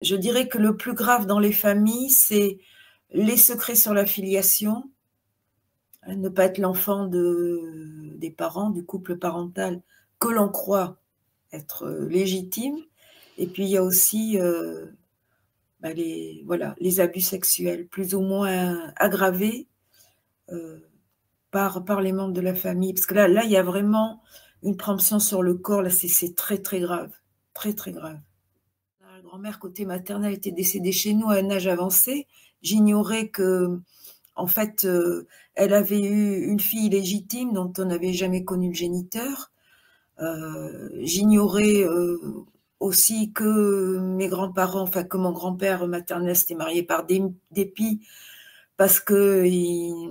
Je dirais que le plus grave dans les familles, c'est les secrets sur la filiation, ne pas être l'enfant des parents, du couple parental que l'on croit être légitime. Et puis il y a aussi les abus sexuels, plus ou moins aggravés par les membres de la famille. Parce que là, il y a vraiment une préemption sur le corps, là, c'est très, très grave. Très, très grave. Ma grand-mère, côté maternel, était décédée chez nous à un âge avancé. J'ignorais que, en fait, elle avait eu une fille légitime dont on n'avait jamais connu le géniteur. J'ignorais aussi que mes grands-parents, enfin que mon grand-père maternel s'était marié par dépit parce qu'il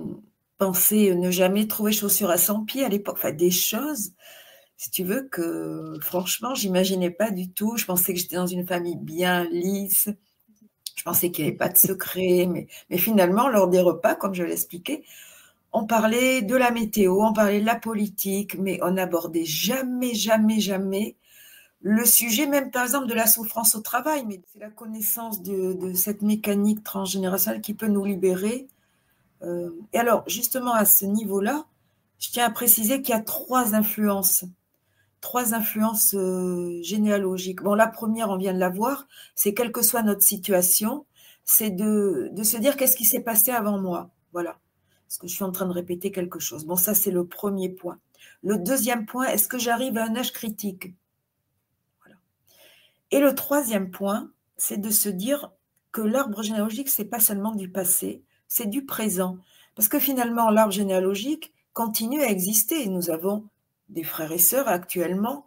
pensait ne jamais trouver chaussures à 100 pieds à l'époque. Enfin, des choses, si tu veux, que franchement, j'imaginais pas du tout. Je pensais que j'étais dans une famille bien lisse. Je pensais qu'il n'y avait pas de secret. Mais finalement, lors des repas, comme je l'expliquais, on parlait de la météo, on parlait de la politique, mais on n'abordait jamais, jamais, jamais le sujet, même par exemple de la souffrance au travail. Mais c'est la connaissance de cette mécanique transgénérationnelle qui peut nous libérer. Et alors, justement, à ce niveau-là, je tiens à préciser qu'il y a trois influences généalogiques. Bon, la première, on vient de la voir, c'est quelle que soit notre situation, c'est de se dire qu'est-ce qui s'est passé avant moi. Voilà. Parce que je suis en train de répéter quelque chose. Bon, ça, c'est le premier point. Le deuxième point, est-ce que j'arrive à un âge critique? Voilà. Et le troisième point, c'est de se dire que l'arbre généalogique, c'est pas seulement du passé, c'est du présent. Parce que finalement, l'arbre généalogique continue à exister. Nous avons des frères et sœurs actuellement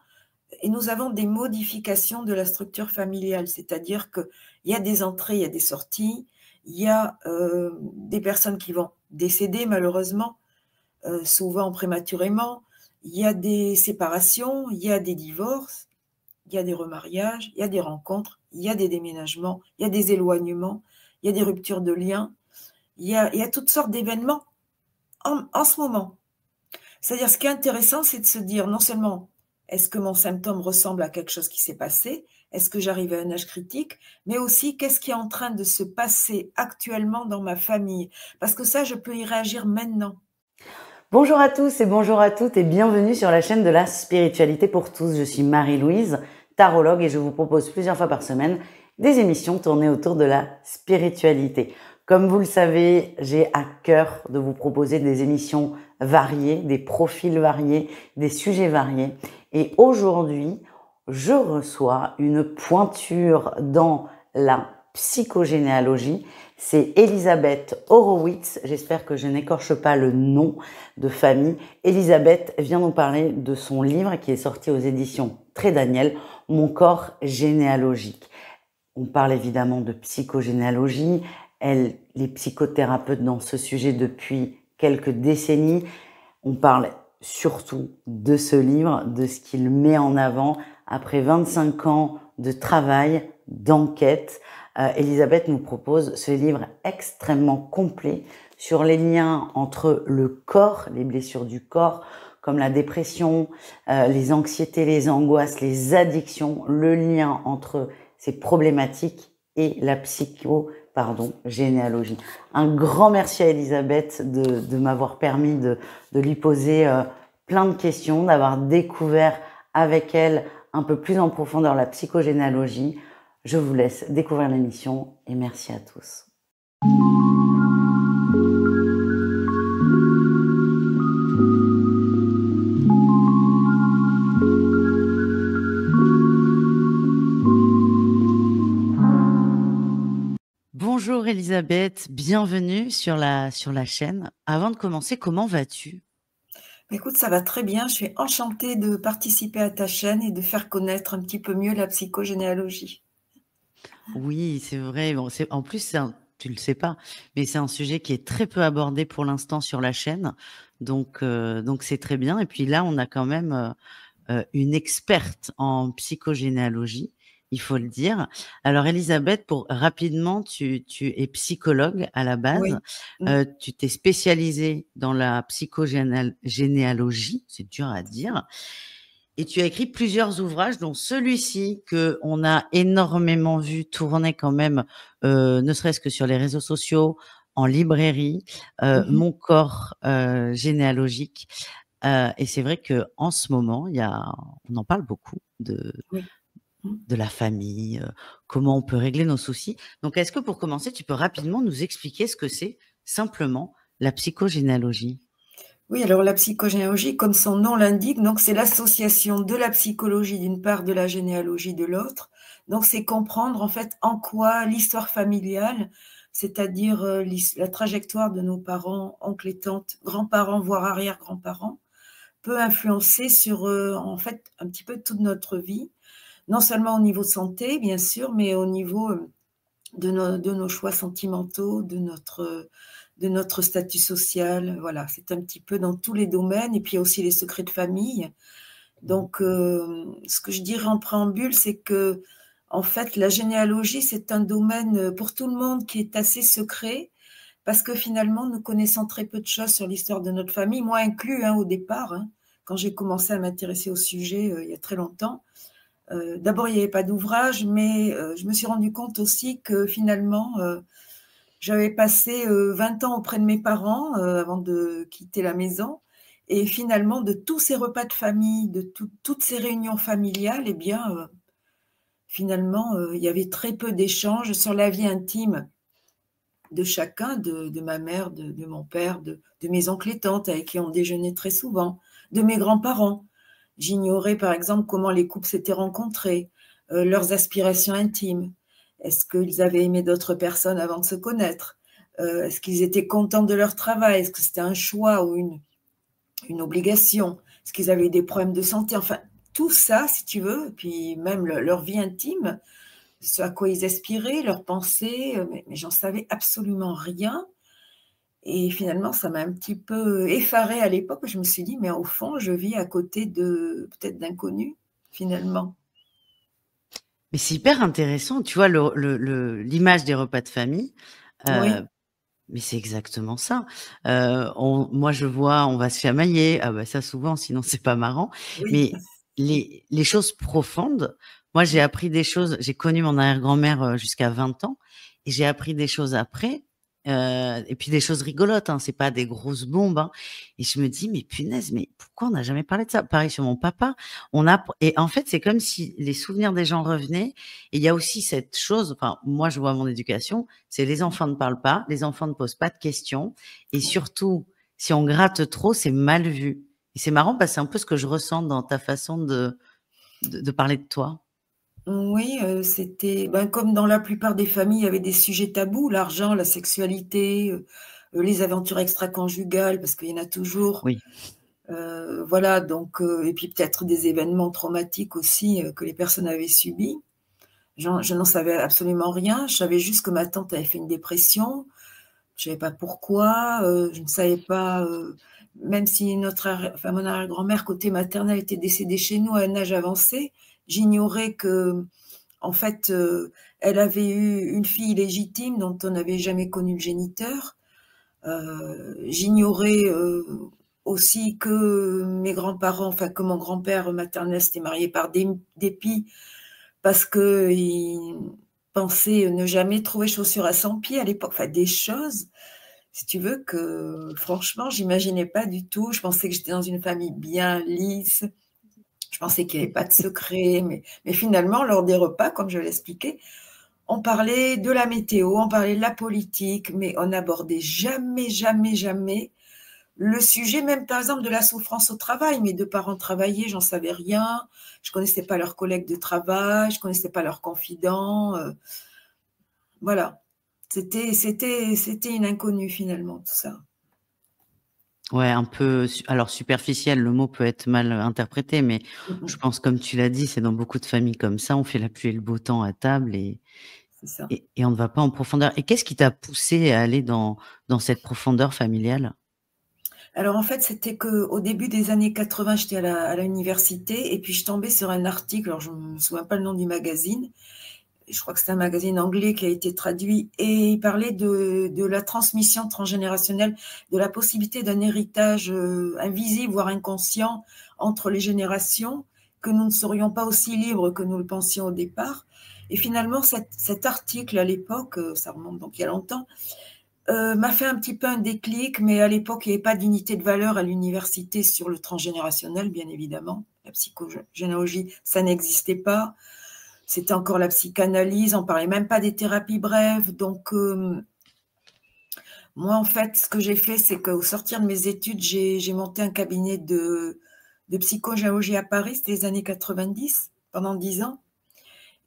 et nous avons des modifications de la structure familiale. C'est-à-dire qu'il y a des entrées, il y a des sorties, il y a des personnes qui vont décéder malheureusement, souvent prématurément, il y a des séparations, il y a des divorces, il y a des remariages, il y a des rencontres, il y a des déménagements, il y a des éloignements, il y a des ruptures de liens, il y a toutes sortes d'événements en ce moment. C'est-à-dire, ce qui est intéressant, c'est de se dire, non seulement, est-ce que mon symptôme ressemble à quelque chose qui s'est passé? Est-ce que j'arrive à un âge critique? Mais aussi, qu'est-ce qui est en train de se passer actuellement dans ma famille? Parce que ça, je peux y réagir maintenant. Bonjour à tous et bonjour à toutes et bienvenue sur la chaîne de la spiritualité pour tous. Je suis Marie-Louise, tarologue, et je vous propose plusieurs fois par semaine des émissions tournées autour de la spiritualité. Comme vous le savez, j'ai à cœur de vous proposer des émissions variées, des profils variés, des sujets variés. Et aujourd'hui, je reçois une pointure dans la psychogénéalogie. C'est Elisabeth Horowitz. J'espère que je n'écorche pas le nom de famille. Elisabeth vient nous parler de son livre qui est sorti aux éditions Très Daniel, Mon corps généalogique. On parle évidemment de psychogénéalogie. Elle est psychothérapeute dans ce sujet depuis quelques décennies. On parle surtout de ce livre, de ce qu'il met en avant après 25 ans de travail, d'enquête. Elisabeth nous propose ce livre extrêmement complet sur les liens entre le corps, les blessures du corps, comme la dépression, les anxiétés, les angoisses, les addictions, le lien entre ces problématiques et la généalogie. Un grand merci à Elisabeth de m'avoir permis de lui poser plein de questions, d'avoir découvert avec elle un peu plus en profondeur la psychogénéalogie. Je vous laisse découvrir l'émission et merci à tous. Bonjour Elisabeth, bienvenue sur la chaîne. Avant de commencer, comment vas-tu? Écoute, ça va très bien. Je suis enchantée de participer à ta chaîne et de faire connaître un petit peu mieux la psychogénéalogie. Oui, c'est vrai. Bon, en plus, tu le sais pas, mais c'est un sujet qui est très peu abordé pour l'instant sur la chaîne. Donc c'est très bien. Et puis là, on a quand même une experte en psychogénéalogie, il faut le dire. Alors, Elisabeth, pour rapidement, tu es psychologue à la base. Oui. Mm. Tu t'es spécialisée dans la psychogénéalogie, c'est dur à dire. Et tu as écrit plusieurs ouvrages, dont celui-ci que on a énormément vu tourner quand même, ne serait-ce que sur les réseaux sociaux, en librairie, Mhm. Mon corps, généalogique. Et c'est vrai qu'en ce moment, on en parle beaucoup Oui. Mhm. de la famille, comment on peut régler nos soucis. Donc est-ce que pour commencer, tu peux rapidement nous expliquer ce que c'est simplement la psychogénéalogie? Oui, alors la psychogénéalogie, comme son nom l'indique, donc c'est l'association de la psychologie d'une part, de la généalogie de l'autre. Donc c'est comprendre en fait en quoi l'histoire familiale, c'est-à-dire la trajectoire de nos parents, oncles et tantes, grands-parents, voire arrière-grands-parents, peut influencer sur en fait un petit peu toute notre vie, non seulement au niveau de santé, bien sûr, mais au niveau de nos choix sentimentaux, de notre statut social. Voilà, c'est un petit peu dans tous les domaines. Et puis il y a aussi les secrets de famille. Donc, ce que je dirais en préambule, c'est que, en fait, la généalogie, c'est un domaine pour tout le monde qui est assez secret, parce que finalement, nous connaissons très peu de choses sur l'histoire de notre famille, moi inclus au départ, quand j'ai commencé à m'intéresser au sujet il y a très longtemps. D'abord, il n'y avait pas d'ouvrage, mais je me suis rendu compte aussi que finalement, j'avais passé 20 ans auprès de mes parents avant de quitter la maison. Et finalement, de tous ces repas de famille, de toutes ces réunions familiales, eh bien, finalement, il y avait très peu d'échanges sur la vie intime de chacun, de ma mère, de mon père, de mes oncles et tantes avec qui on déjeunait très souvent, de mes grands-parents. J'ignorais par exemple comment les couples s'étaient rencontrés, leurs aspirations intimes. Est-ce qu'ils avaient aimé d'autres personnes avant de se connaître? Est-ce qu'ils étaient contents de leur travail? Est-ce que c'était un choix ou une obligation? Est-ce qu'ils avaient eu des problèmes de santé? Enfin, tout ça, si tu veux, et puis même leur vie intime, ce à quoi ils aspiraient, leurs pensées, mais j'en savais absolument rien. Et finalement, ça m'a un petit peu effarée à l'époque. Je me suis dit: «Mais au fond, je vis à côté de peut-être d'inconnus, finalement». Mais c'est hyper intéressant, tu vois, l'image des repas de famille, Oui, mais c'est exactement ça. Moi, je vois, on va se chamailler. Ah bah ça souvent, sinon c'est pas marrant. oui. Mais les choses profondes, moi j'ai appris des choses. J'ai connu mon arrière-grand-mère jusqu'à 20 ans, et j'ai appris des choses après. Et puis des choses rigolotes, hein, c'est pas des grosses bombes, hein. Et je me dis, mais punaise, mais pourquoi on n'a jamais parlé de ça? Pareil sur mon papa. Et en fait, c'est comme si les souvenirs des gens revenaient. Et il y a aussi cette chose, enfin, moi je vois mon éducation, c'est les enfants ne parlent pas, les enfants ne posent pas de questions, et surtout, si on gratte trop, c'est mal vu. Et c'est marrant parce que c'est un peu ce que je ressens dans ta façon de parler de toi. Oui, c'était ben, comme dans la plupart des familles, il y avait des sujets tabous, l'argent, la sexualité, les aventures extraconjugales, parce qu'il y en a toujours. Oui. Voilà, donc et puis peut-être des événements traumatiques aussi, que les personnes avaient subis. Je n'en savais absolument rien. Je savais juste que ma tante avait fait une dépression. Je savais pas pourquoi, je ne savais pas, même si mon arrière-grand-mère côté maternel était décédée chez nous à un âge avancé, j'ignorais que en fait, elle avait eu une fille illégitime dont on n'avait jamais connu le géniteur. J'ignorais, aussi que mes grands-parents, enfin que mon grand-père maternel s'était marié par dépit parce qu'il pensait ne jamais trouver chaussure à son pied à l'époque. Enfin des choses, si tu veux, que franchement, j'imaginais pas du tout. Je pensais que j'étais dans une famille bien lisse. Je pensais qu'il n'y avait pas de secret, mais finalement, lors des repas, comme je l'expliquais, on parlait de la météo, on parlait de la politique, mais on n'abordait jamais, jamais, jamais le sujet, même par exemple de la souffrance au travail. Mes deux parents travaillaient, j'en savais rien. Je connaissais pas leurs collègues de travail, je connaissais pas leurs confidents. Voilà. C'était une inconnue finalement, tout ça. Ouais, un peu, alors superficiel, le mot peut être mal interprété, mais je Mhm. pense, comme tu l'as dit, c'est dans beaucoup de familles comme ça, on fait la pluie et le beau temps à table, C'est ça. et on ne va pas en profondeur. Et qu'est-ce qui t'a poussé à aller dans cette profondeur familiale? Alors en fait, c'était qu'au début des années 80, j'étais à l'université et puis je tombais sur un article, alors je ne me souviens pas le nom du magazine, je crois que c'est un magazine anglais qui a été traduit, et il parlait de la transmission transgénérationnelle, de la possibilité d'un héritage invisible, voire inconscient, entre les générations, que nous ne serions pas aussi libres que nous le pensions au départ. Et finalement, cet article, à l'époque, ça remonte donc il y a longtemps, m'a fait un petit peu un déclic, mais à l'époque, il n'y avait pas d'unité de valeur à l'université sur le transgénérationnel, bien évidemment. La psychogénéalogie, ça n'existait pas. C'était encore la psychanalyse, on ne parlait même pas des thérapies brèves. Donc, moi, en fait, ce que j'ai fait, c'est qu'au sortir de mes études, j'ai monté un cabinet de psychogénéalogie à Paris, c'était les années 90, pendant 10 ans.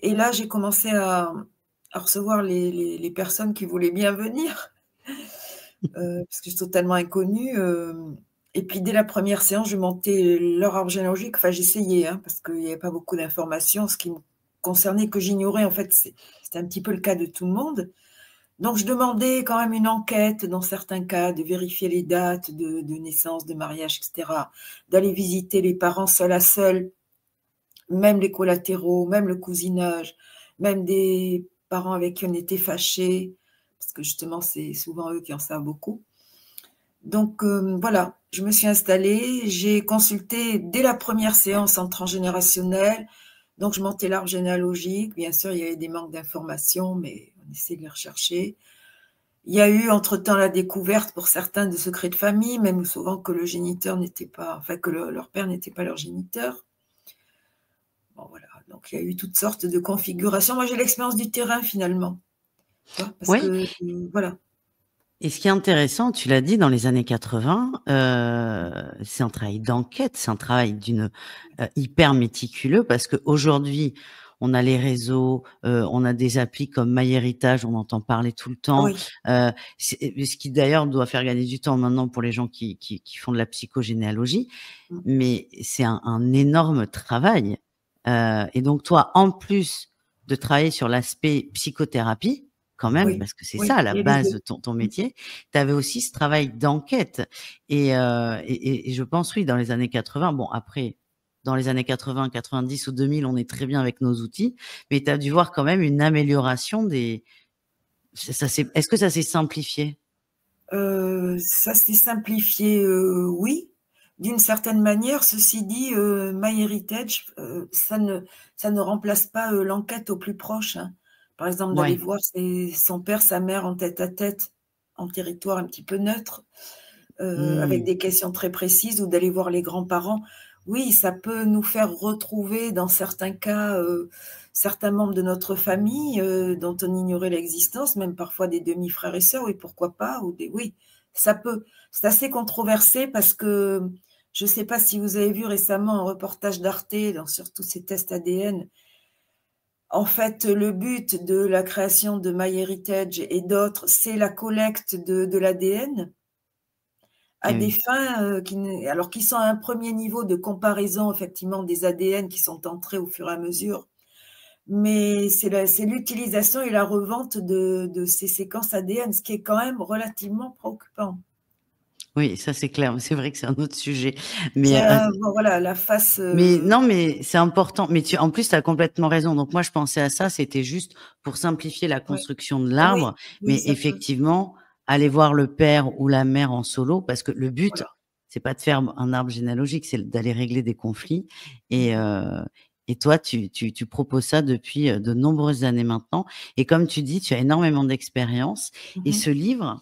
Et là, j'ai commencé à recevoir les personnes qui voulaient bien venir, parce que je suis totalement inconnue. Et puis, dès la première séance, je montais leur arbre généalogique. Enfin, j'essayais, hein, parce qu'il n'y avait pas beaucoup d'informations. Ce qui me concernait, que j'ignorais, en fait, c'était un petit peu le cas de tout le monde. Donc, je demandais quand même une enquête, dans certains cas, de vérifier les dates de naissance, de mariage, etc., d'aller visiter les parents seul à seul, même les collatéraux, même le cousinage, même des parents avec qui on était fâchés, parce que justement, c'est souvent eux qui en savent beaucoup. Donc, voilà, je me suis installée, j'ai consulté dès la première séance en transgénérationnel, donc je montais l'arbre généalogique. Bien sûr, il y avait des manques d'informations, mais on essayait de les rechercher. Il y a eu entre-temps la découverte pour certains de secrets de famille, même souvent que le géniteur n'était pas, enfin que leur père n'était pas leur géniteur. Bon, voilà, donc il y a eu toutes sortes de configurations. Moi, j'ai l'expérience du terrain finalement, tu vois, parce Oui. que voilà. Et ce qui est intéressant, tu l'as dit, dans les années 80, c'est un travail d'enquête, c'est un travail d'une hyper méticuleux, parce qu'aujourd'hui, on a les réseaux, on a des applis comme MyHéritage, on entend parler tout le temps. Oui, Ce qui d'ailleurs doit faire gagner du temps maintenant pour les gens qui font de la psychogénéalogie, mais c'est un énorme travail. Et donc toi, en plus de travailler sur l'aspect psychothérapie, quand même, oui, parce que c'est ça oui, la il y a les base deux. de ton métier, tu avais aussi ce travail d'enquête. Et je pense, oui, dans les années 80, bon, après, dans les années 80, 90 ou 2000, on est très bien avec nos outils, mais tu as dû voir quand même une amélioration des. Est-ce que ça s'est simplifié? Ça s'est simplifié, oui, d'une certaine manière. Ceci dit, MyHeritage, ça ne remplace pas l'enquête au plus proche, hein. Par exemple, d'aller Ouais. voir son père, sa mère en tête à tête, en territoire un petit peu neutre, avec Mmh. des questions très précises, ou d'aller voir les grands-parents. Oui, ça peut nous faire retrouver, dans certains cas, certains membres de notre famille, dont on ignorait l'existence, même parfois des demi-frères et sœurs, oui, pourquoi pas, oui, ça peut. C'est assez controversé parce que, je ne sais pas si vous avez vu récemment un reportage d'Arte sur tous ces tests ADN. En fait, le but de la création de MyHeritage et d'autres, c'est la collecte de l'ADN, à Eh des oui. fins qui sont à un premier niveau de comparaison, effectivement, des ADN qui sont entrés au fur et à mesure. Mais c'est l'utilisation et la revente de ces séquences ADN, ce qui est quand même relativement préoccupant. Oui, ça c'est clair. C'est vrai que c'est un autre sujet. C'est Mais bon, voilà, la face. Mais non, mais c'est important. Mais en plus, tu as complètement raison. Donc moi, je pensais à ça, c'était juste pour simplifier la Ouais. construction de Oui, l'arbre. oui, Mais ça peut. effectivement, aller voir le père ou la mère en solo, parce que le but, Voilà. c'est pas de faire un arbre généalogique, c'est d'aller régler des conflits. Et toi, tu proposes ça depuis de nombreuses années maintenant. Et comme tu dis, tu as énormément d'expérience. Et Mhm. ce livre,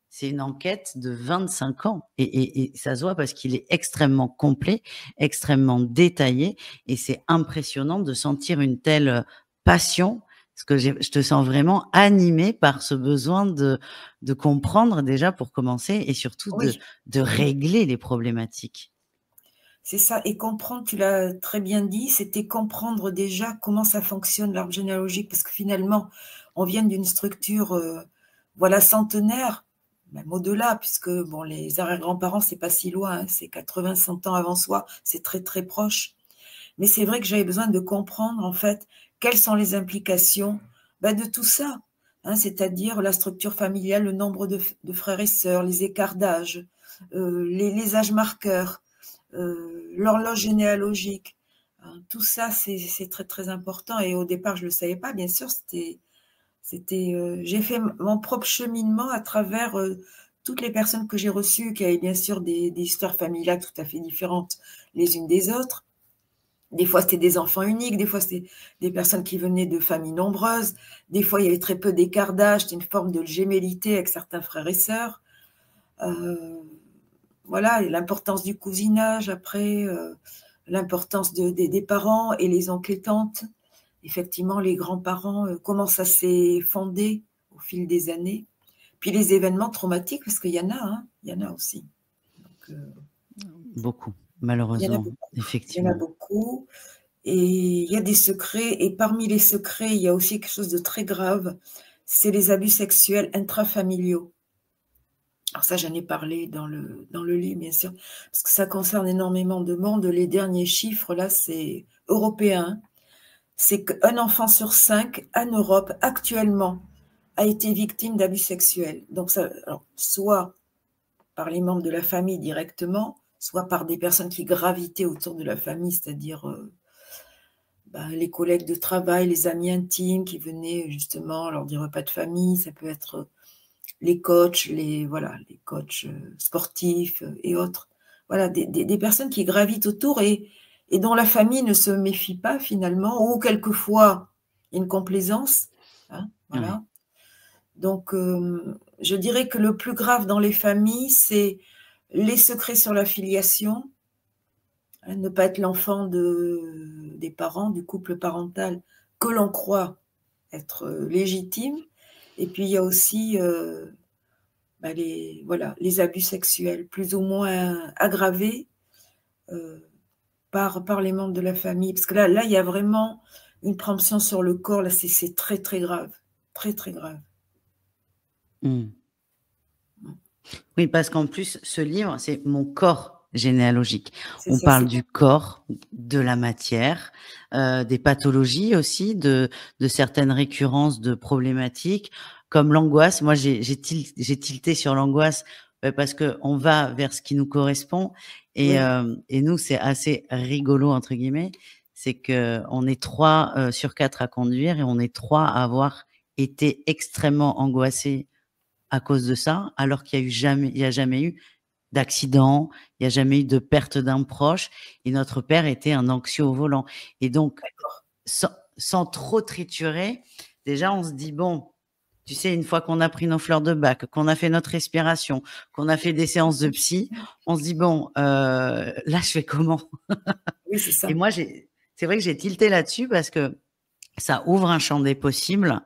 c'est une enquête de 25 ans et ça se voit parce qu'il est extrêmement complet, extrêmement détaillé et c'est impressionnant de sentir une telle passion parce que je te sens vraiment animé par ce besoin de comprendre déjà pour commencer et surtout Oui, de régler les problématiques. c'est ça. Et comprendre, tu l'as très bien dit, c'était comprendre déjà comment ça fonctionne l'arbre généalogique, parce que finalement, on vient d'une structure, voilà, centenaire, même au-delà, puisque bon, les arrière-grands-parents, c'est pas si loin, hein, c'est 80, 100 ans avant soi, c'est très très proche. Mais c'est vrai que j'avais besoin de comprendre en fait quelles sont les implications, de tout ça, hein, c'est-à-dire la structure familiale, le nombre de frères et sœurs, les écarts d'âge, les âges marqueurs, l'horloge généalogique. Hein, tout ça, c'est très très important. Et au départ, je ne le savais pas, bien sûr. J'ai fait mon propre cheminement à travers toutes les personnes que j'ai reçues, qui avaient bien sûr des histoires familiales tout à fait différentes les unes des autres. Des fois, c'était des enfants uniques, des fois, c'était des personnes qui venaient de familles nombreuses, des fois, il y avait très peu d'écart d'âge, c'était une forme de gémellité avec certains frères et sœurs. Voilà, l'importance du cousinage après, l'importance des parents et les oncles et tantes. Effectivement, les grands-parents, comment ça s'est fondé au fil des années. Puis les événements traumatiques, parce qu'il y en a, hein, il y en a aussi. Donc, Beaucoup, il y en a malheureusement, beaucoup. Il y en a effectivement. beaucoup. Et il y a des secrets, et parmi les secrets, il y a aussi quelque chose de très grave, c'est les abus sexuels intrafamiliaux. Alors ça, j'en ai parlé dans le livre, bien sûr, parce que ça concerne énormément de monde. Les derniers chiffres, là, c'est européen. C'est qu'un enfant sur 5 en Europe, actuellement, a été victime d'abus sexuels. Donc, ça, alors, soit par les membres de la famille directement, soit par des personnes qui gravitaient autour de la famille, c'est-à-dire les collègues de travail, les amis intimes qui venaient justement lors des repas de famille. Ça peut être les coachs, les coachs sportifs et autres. Voilà, des personnes qui gravitent autour et dont la famille ne se méfie pas finalement, ou quelquefois une complaisance. Hein, Ouais. voilà. Donc, je dirais que le plus grave dans les familles, c'est les secrets sur la filiation, hein, ne pas être l'enfant des parents, du couple parental que l'on croit être légitime. Et puis, il y a aussi les abus sexuels, plus ou moins aggravés par les membres de la famille. Parce que là, il y a vraiment une préemption sur le corps. Là, c'est très, très grave. Très, très grave. Mmh. Oui, parce qu'en plus, ce livre, c'est mon corps généalogique. C'est On ça, parle c'est du corps, de la matière, des pathologies aussi, de certaines récurrences de problématiques, comme l'angoisse. Moi, j'ai tilté sur l'angoisse parce que on va vers ce qui nous correspond. Et, oui, et nous, c'est assez rigolo, entre guillemets. C'est que on est 3 sur 4 à conduire et on est 3 à avoir été extrêmement angoissés à cause de ça, alors qu'il y a jamais eu d'accident, il y a jamais eu de perte d'un proche et notre père était un anxieux au volant et donc d'accord. sans trop triturer, déjà on se dit: «Bon, tu sais, une fois qu'on a pris nos fleurs de bac, qu'on a fait notre respiration, qu'on a fait des séances de psy, on se dit: "Bon, là je fais comment?"» Oui, c'est Et ça. moi c'est vrai que j'ai tilté là-dessus parce que ça ouvre un champ des possibles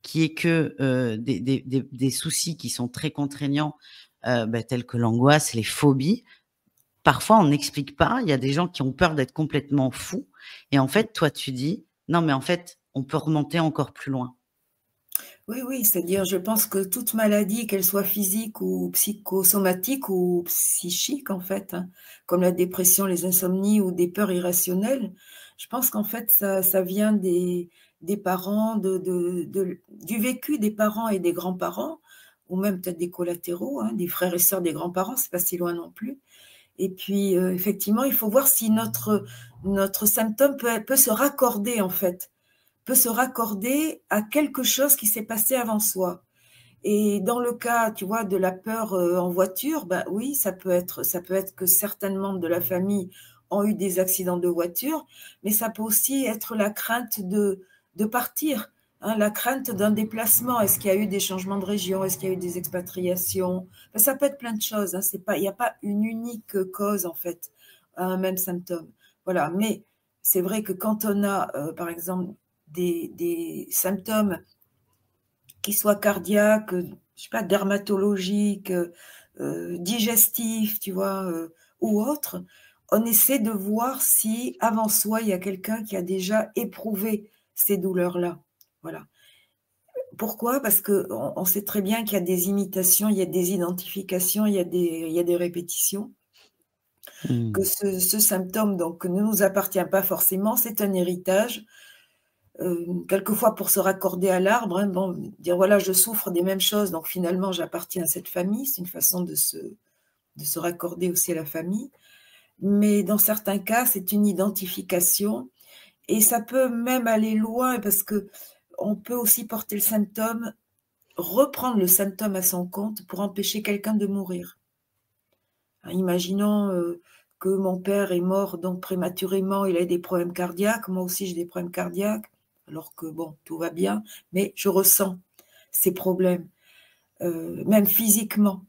qui est que, des soucis qui sont très contraignants, tels que l'angoisse, les phobies. Parfois, on n'explique pas. Il y a des gens qui ont peur d'être complètement fous et en fait, toi, tu dis: «Non, mais en fait, on peut remonter encore plus loin». Oui, oui, c'est-à-dire, je pense que toute maladie, qu'elle soit physique ou psychosomatique ou psychique, en fait, hein, comme la dépression, les insomnies ou des peurs irrationnelles, je pense qu'en fait, ça vient des parents, du vécu des parents et des grands-parents, ou même peut-être des collatéraux, hein, des frères et sœurs des grands-parents, c'est pas si loin non plus. Et puis, effectivement, il faut voir si notre symptôme peut se raccorder, en fait, peut se raccorder à quelque chose qui s'est passé avant soi. Et dans le cas, tu vois, de la peur en voiture, bah oui, ça peut être que certains membres de la famille ont eu des accidents de voiture, mais ça peut aussi être la crainte de partir, hein, la crainte d'un déplacement. Est-ce qu'il y a eu des changements de région? Est-ce qu'il y a eu des expatriations? Ben, ça peut être plein de choses, hein, il n'y a pas une unique cause, en fait, à un même symptôme. Voilà, mais c'est vrai que quand on a, par exemple, des symptômes qui soient cardiaques, je sais pas, dermatologiques, digestifs, tu vois, ou autres, on essaie de voir si avant soi, il y a quelqu'un qui a déjà éprouvé ces douleurs-là. Voilà. Pourquoi? Parce qu'on sait très bien qu'il y a des imitations, il y a des identifications, il y a des répétitions, que Mmh. ce symptôme donc ne nous appartient pas forcément, c'est un héritage. Quelquefois pour se raccorder à l'arbre, hein, bon, dire: «Voilà, je souffre des mêmes choses, donc finalement j'appartiens à cette famille». C'est une façon de se raccorder aussi à la famille. Mais dans certains cas, c'est une identification et ça peut même aller loin parce qu'on peut aussi porter le symptôme, reprendre le symptôme à son compte pour empêcher quelqu'un de mourir. Hein, imaginons, que mon père est mort donc prématurément, il a des problèmes cardiaques, moi aussi j'ai des problèmes cardiaques, alors que bon, tout va bien, mais je ressens ces problèmes, même physiquement.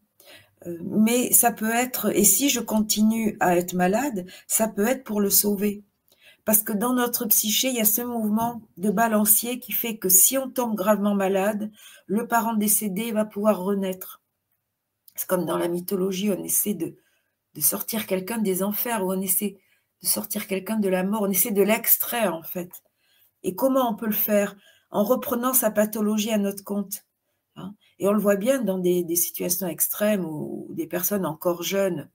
Mais ça peut être, et si je continue à être malade, ça peut être pour le sauver. Parce que dans notre psyché, il y a ce mouvement de balancier qui fait que si on tombe gravement malade, le parent décédé va pouvoir renaître. C'est comme dans la mythologie, on essaie de sortir quelqu'un des enfers, ou on essaie de sortir quelqu'un de la mort, on essaie de l'extraire en fait. Et comment on peut le faire? En reprenant sa pathologie à notre compte. Hein. Et on le voit bien dans des situations extrêmes où des personnes encore jeunes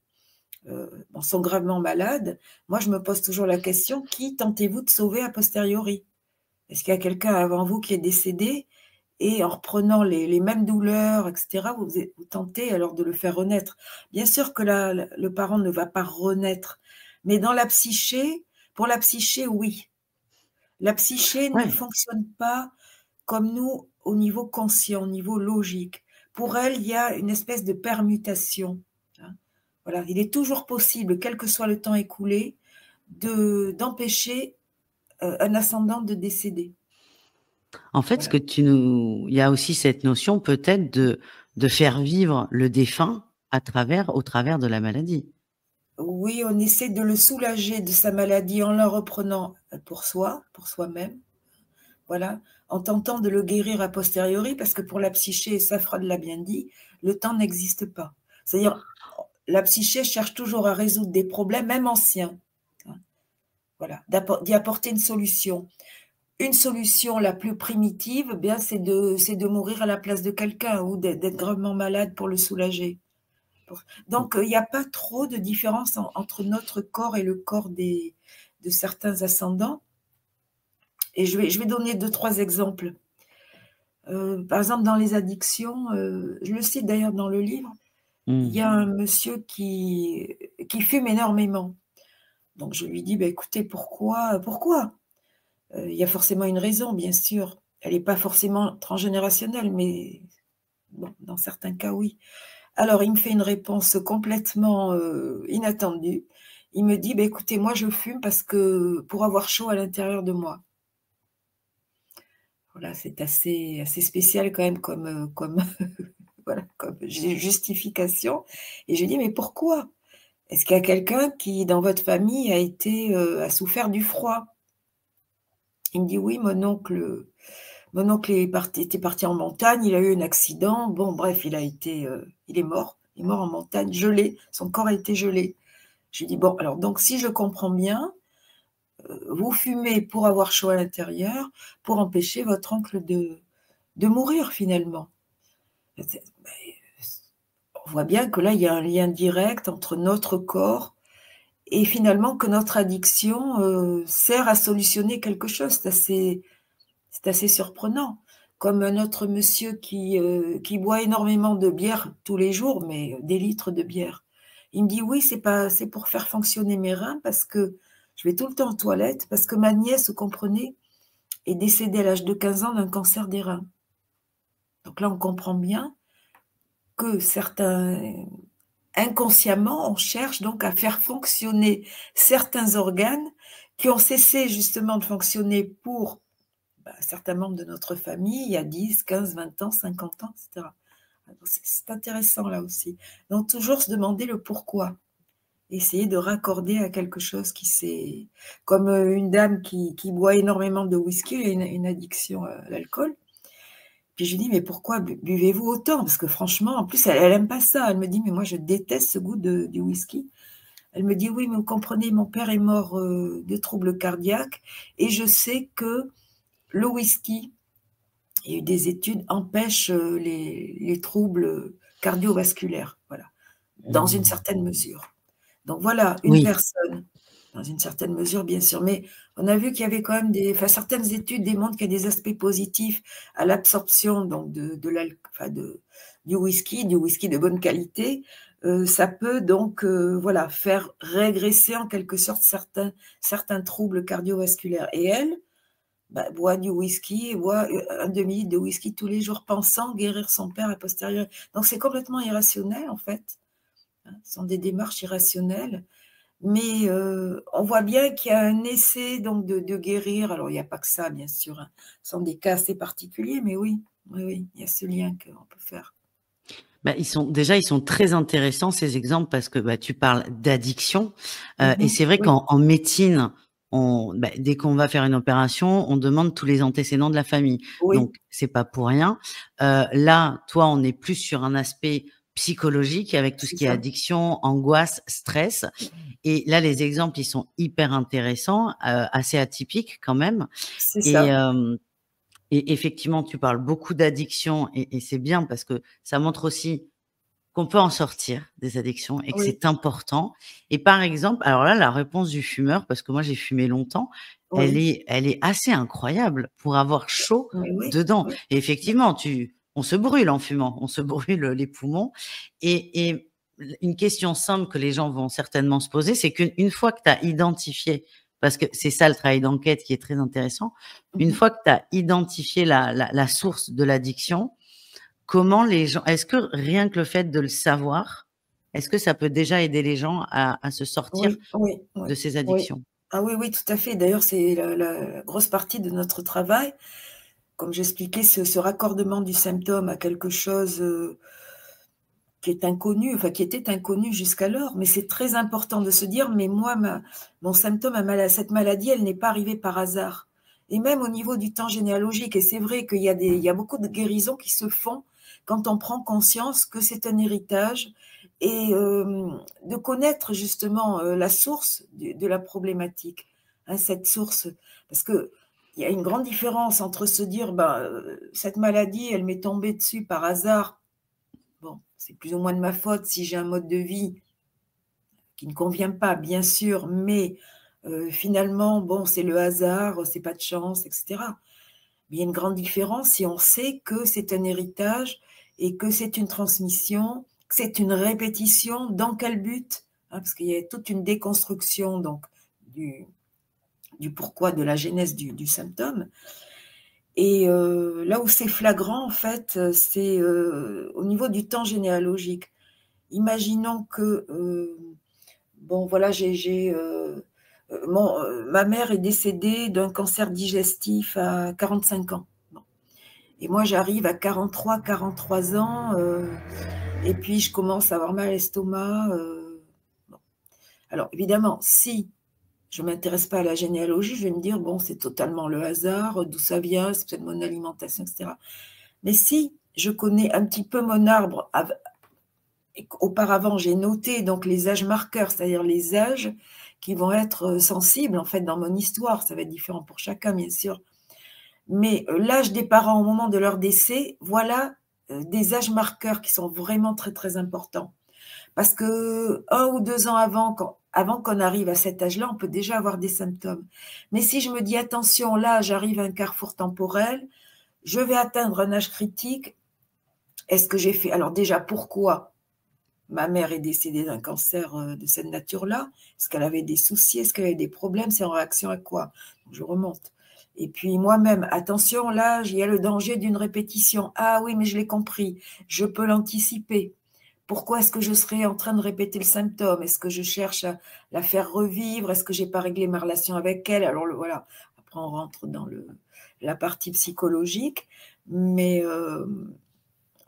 sont gravement malades. Moi, je me pose toujours la question, qui tentez-vous de sauver a posteriori? Est-ce qu'il y a quelqu'un avant vous qui est décédé? Et en reprenant les mêmes douleurs, etc., vous tentez alors de le faire renaître. Bien sûr que le parent ne va pas renaître, mais dans la psyché, pour la psyché, oui. La psyché ne Ouais. fonctionne pas comme nous au niveau conscient, au niveau logique. Pour elle, il y a une espèce de permutation. Hein. Voilà, il est toujours possible, quel que soit le temps écoulé, d'empêcher un ascendant de décéder. En fait, Voilà. il y a aussi cette notion peut-être de faire vivre le défunt au travers de la maladie. Oui, on essaie de le soulager de sa maladie en la reprenant pour soi, pour soi-même, voilà, en tentant de le guérir a posteriori, parce que pour la psyché, et ça Freud l'a bien dit, le temps n'existe pas. C'est-à-dire, la psyché cherche toujours à résoudre des problèmes, même anciens. Hein, voilà, d'y apporter une solution. Une solution la plus primitive, eh bien, c'est de mourir à la place de quelqu'un ou d'être gravement malade pour le soulager. Donc, il n'y a pas trop de différence entre notre corps et le corps de certains ascendants. Et je vais donner 2-3 exemples. Par exemple, dans les addictions, je le cite d'ailleurs dans le livre, il y a un monsieur qui fume énormément. Donc, je lui dis, bah, écoutez, pourquoi? Il y a forcément une raison, bien sûr. Elle n'est pas forcément transgénérationnelle, mais bon, dans certains cas, oui. Alors, il me fait une réponse complètement inattendue. Il me dit, bah, écoutez, moi, je fume parce que pour avoir chaud à l'intérieur de moi. Voilà, c'est assez spécial quand même comme voilà, comme justification. Et je lui dis, mais pourquoi? Est-ce qu'il y a quelqu'un qui, dans votre famille, a souffert du froid? Il me dit, oui, mon oncle était parti en montagne, il a eu un accident. Bon, bref, il est mort. Il est mort en montagne, gelé. Son corps a été gelé. Je lui dis, bon, alors, donc, si je comprends bien, vous fumez pour avoir chaud à l'intérieur, pour empêcher votre oncle de mourir, finalement. On voit bien que là, il y a un lien direct entre notre corps et finalement que notre addiction sert à solutionner quelque chose. C'est assez surprenant. Comme un autre monsieur qui boit énormément de bière tous les jours, mais des litres de bière. Il me dit, oui, c'est pour faire fonctionner mes reins parce que je vais tout le temps aux toilettes, parce que ma nièce, vous comprenez, est décédée à l'âge de 15 ans d'un cancer des reins. Donc là, on comprend bien que inconsciemment, on cherche donc à faire fonctionner certains organes qui ont cessé justement de fonctionner pour certains membres de notre famille il y a 10, 15, 20 ans, 50 ans, etc. C'est intéressant là aussi. Donc toujours se demander le pourquoi. Essayer de raccorder à quelque chose qui s'est... Comme une dame qui boit énormément de whisky, elle a une addiction à l'alcool. Puis je lui dis, mais pourquoi buvez-vous autant? Parce que franchement, en plus, elle n'aime pas ça. Elle me dit, mais moi, je déteste ce goût du whisky. Elle me dit, oui, mais vous comprenez, mon père est mort de troubles cardiaques et je sais que le whisky, il y a eu des études, empêche les troubles cardiovasculaires, voilà, dans une certaine mesure. Donc voilà, une Oui. personne, dans une certaine mesure, bien sûr, mais on a vu qu'il y avait quand même certaines études démontrent qu'il y a des aspects positifs à l'absorption donc du whisky de bonne qualité. Ça peut donc voilà, faire régresser en quelque sorte certains troubles cardiovasculaires. Et elle, boit du whisky, boit un demi-litre de whisky tous les jours, pensant guérir son père a posteriori. Donc c'est complètement irrationnel en fait. Ce sont des démarches irrationnelles. Mais on voit bien qu'il y a un essai donc de guérir. Alors, il n'y a pas que ça, bien sûr, hein. Ce sont des cas assez particuliers, mais oui, oui, oui, il y a ce lien qu'on peut faire. Bah, ils sont très intéressants ces exemples parce que bah, tu parles d'addiction et c'est vrai Oui, qu'en médecine, dès qu'on va faire une opération, on demande tous les antécédents de la famille. oui, Donc c'est pas pour rien. Là, toi, on est plus sur un aspect psychologique avec tout ce c'est qui est ça. addiction, angoisse, stress. Et là, les exemples, ils sont hyper intéressants, assez atypiques quand même. C'est Et, ça. et effectivement, tu parles beaucoup d'addiction et c'est bien parce que ça montre aussi qu'on peut en sortir des addictions et que Oui, c'est important. Et par exemple, alors là, la réponse du fumeur, parce que moi j'ai fumé longtemps, oui, elle est assez incroyable pour avoir chaud oui, oui, dedans. oui, Et effectivement, on se brûle en fumant, on se brûle les poumons. Et une question simple que les gens vont certainement se poser, c'est qu'une fois que tu as identifié, parce que c'est ça le travail d'enquête qui est très intéressant, une mhm. fois que tu as identifié la source de l'addiction, comment les gens, est-ce que rien que le fait de le savoir, est-ce que ça peut déjà aider les gens à se sortir Oui, oui, de oui, ces oui. addictions? Ah oui, oui, tout à fait. D'ailleurs, c'est la grosse partie de notre travail. Comme j'expliquais, ce raccordement du symptôme à quelque chose, qui est inconnu, enfin qui était inconnu jusqu'alors, mais c'est très important de se dire: «Mais moi, ma mon symptôme, cette maladie, elle n'est pas arrivée par hasard». Et même au niveau du temps généalogique, et c'est vrai il y a beaucoup de guérisons qui se font quand on prend conscience que c'est un héritage, et de connaître justement, la source de la problématique, hein, cette source. Parce qu'il y a une grande différence entre se dire: «Ben, cette maladie, elle m'est tombée dessus par hasard». Bon, c'est plus ou moins de ma faute si j'ai un mode de vie qui ne convient pas, bien sûr, mais finalement, bon, c'est le hasard, c'est pas de chance, et cetera. Mais il y a une grande différence si on sait que c'est un héritage et que c'est une transmission, que c'est une répétition. Dans quel but? Hein, parce qu'il y a toute une déconstruction donc du du pourquoi, de la genèse du symptôme. Et là où c'est flagrant, en fait, c'est, au niveau du temps généalogique. Imaginons que, bon voilà, ma mère est décédée d'un cancer digestif à 45 ans. Bon, et moi j'arrive à 43 ans, et puis je commence à avoir mal à l'estomac, bon. Alors évidemment, si je m'intéresse pas à la généalogie, je vais me dire: «Bon, c'est totalement le hasard, d'où ça vient? C'est peut-être mon alimentation, et cetera». Mais si je connais un petit peu mon arbre av et qu'auparavant j'ai noté donc les âges marqueurs, c'est-à-dire les âges qui vont être, sensibles en fait dans mon histoire. Ça va être différent pour chacun bien sûr, mais l'âge des parents au moment de leur décès, voilà, des âges marqueurs qui sont vraiment très, très importants. Parce que 1 ou 2 ans avant qu'on arrive à cet âge-là, on peut déjà avoir des symptômes. Mais si je me dis: «Attention, là, j'arrive à un carrefour temporel, je vais atteindre un âge critique», est-ce que j'ai fait alors déjà pourquoi ma mère est décédée d'un cancer, de cette nature-là? Est-ce qu'elle avait des soucis? Est-ce qu'elle avait des problèmes? C'est en réaction à quoi? Donc je remonte. Et puis moi-même, attention, là, il y a le danger d'une répétition. Ah oui, mais je l'ai compris, je peux l'anticiper. Pourquoi est-ce que je serais en train de répéter le symptôme? Est-ce que je cherche à la faire revivre? Est-ce que j'ai pas réglé ma relation avec elle? Alors voilà, après on rentre dans la partie psychologique, mais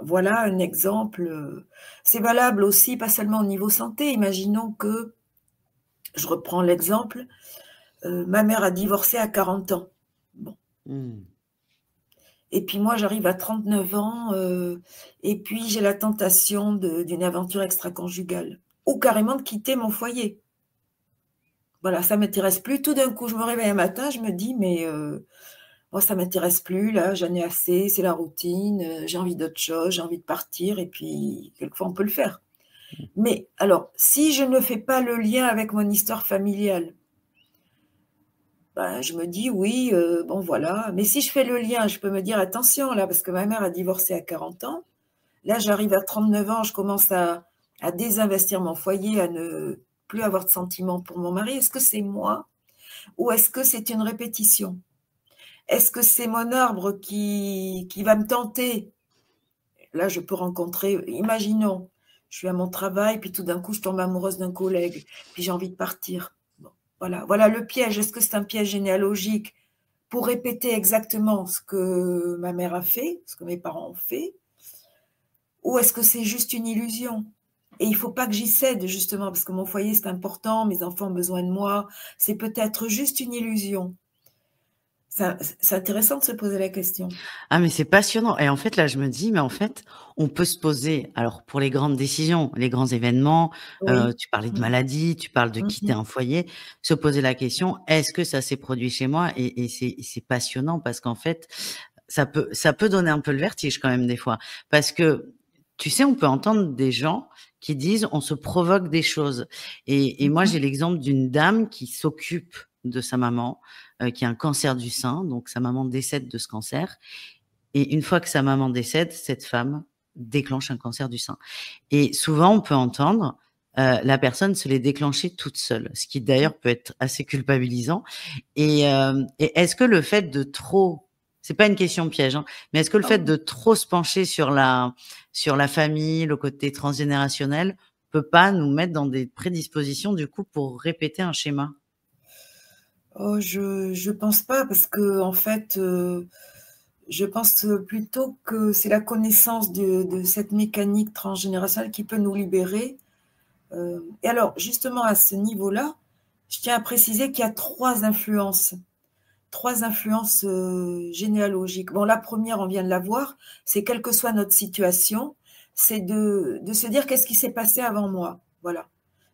voilà un exemple, c'est valable aussi, pas seulement au niveau santé. Imaginons que, je reprends l'exemple, ma mère a divorcé à 40 ans. Bon, Mmh. et puis moi j'arrive à 39 ans, et puis j'ai la tentation d'une aventure extraconjugale ou carrément de quitter mon foyer. Voilà, ça m'intéresse plus. Tout d'un coup, je me réveille un matin, je me dis: «Mais moi ça m'intéresse plus là, j'en ai assez, c'est la routine, j'ai envie d'autre chose, j'ai envie de partir», et puis quelquefois on peut le faire. Mais alors, si je ne fais pas le lien avec mon histoire familiale, ben, je me dis: «Oui, bon voilà». Mais si je fais le lien, je peux me dire: «Attention là, parce que ma mère a divorcé à 40 ans. Là, j'arrive à 39 ans, je commence à désinvestir mon foyer, à ne plus avoir de sentiments pour mon mari. Est-ce que c'est moi ou est-ce que c'est une répétition? Est-ce que c'est mon arbre qui va me tenter?» Là, je peux rencontrer, imaginons, Je suis à mon travail, puis tout d'un coup, je tombe amoureuse d'un collègue, puis j'ai envie de partir. Bon, voilà le piège. Est-ce que c'est un piège généalogique pour répéter exactement ce que ma mère a fait, ce que mes parents ont fait, ou est-ce que c'est juste une illusion? Et il ne faut pas que j'y cède, justement, parce que mon foyer, c'est important, mes enfants ont besoin de moi. C'est peut-être juste une illusion. C'est intéressant de se poser la question. Ah, mais c'est passionnant. Et en fait, là, je me dis, mais en fait, on peut se poser, alors pour les grandes décisions, les grands événements, Oui. tu parlais de maladie, tu parles de quitter un foyer, se poser la question, est-ce que ça s'est produit chez moi? Et c'est passionnant parce qu'en fait, ça peut donner un peu le vertige quand même des fois. Parce que, tu sais, on peut entendre des gens qui disent, on se provoque des choses. Et moi, j'ai l'exemple d'une dame qui s'occupe de sa maman, qui a un cancer du sein. Donc, sa maman décède de ce cancer. Et une fois que sa maman décède, cette femme déclenche un cancer du sein. Et souvent, on peut entendre la personne se l'est déclenchée toute seule, ce qui d'ailleurs peut être assez culpabilisant. Et est-ce que le fait de trop, c'est pas une question piège, hein, mais est-ce que le fait de trop se pencher sur la famille, le côté transgénérationnel, peut pas nous mettre dans des prédispositions du coup pour répéter un schéma? Oh, je pense pas parce que en fait, je pense plutôt que c'est la connaissance de cette mécanique transgénérationnelle qui peut nous libérer. Et alors, justement, à ce niveau-là, je tiens à préciser qu'il y a 3 influences. 3 influences, généalogiques. Bon, la première, on vient de la voir, c'est quelle que soit notre situation, c'est de se dire: «Qu'est-ce qui s'est passé avant moi?» Voilà.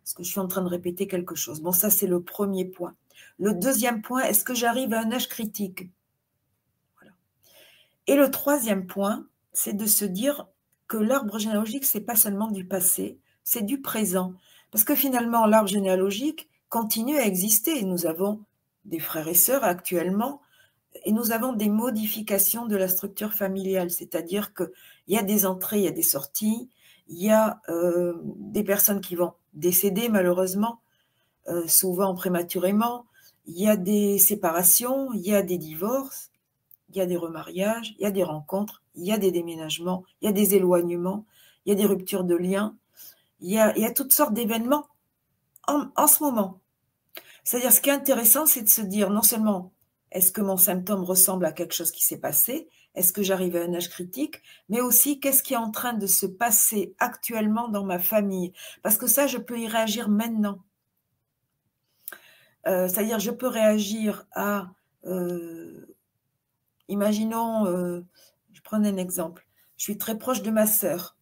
Parce que je suis en train de répéter quelque chose. Bon, ça, c'est le premier point. Le deuxième point, est-ce que j'arrive à un âge critique? Voilà. Et le troisième point, c'est de se dire que l'arbre généalogique, c'est pas seulement du passé, c'est du présent. Parce que finalement, l'arbre généalogique continue à exister. Nous avons des frères et sœurs actuellement et nous avons des modifications de la structure familiale, c'est-à-dire qu'il y a des entrées, il y a des sorties, il y a des personnes qui vont décéder malheureusement, souvent prématurément, il y a des séparations, il y a des divorces, il y a des remariages, il y a des rencontres, il y a des déménagements, il y a des éloignements, il y a des ruptures de liens, il y a toutes sortes d'événements en ce moment. C'est-à-dire, ce qui est intéressant, c'est de se dire non seulement est-ce que mon symptôme ressemble à quelque chose qui s'est passé, est-ce que j'arrive à un âge critique, mais aussi qu'est-ce qui est en train de se passer actuellement dans ma famille. Parce que ça, je peux y réagir maintenant. C'est-à-dire, je peux réagir à, imaginons, je prends un exemple, je suis très proche de ma sœur.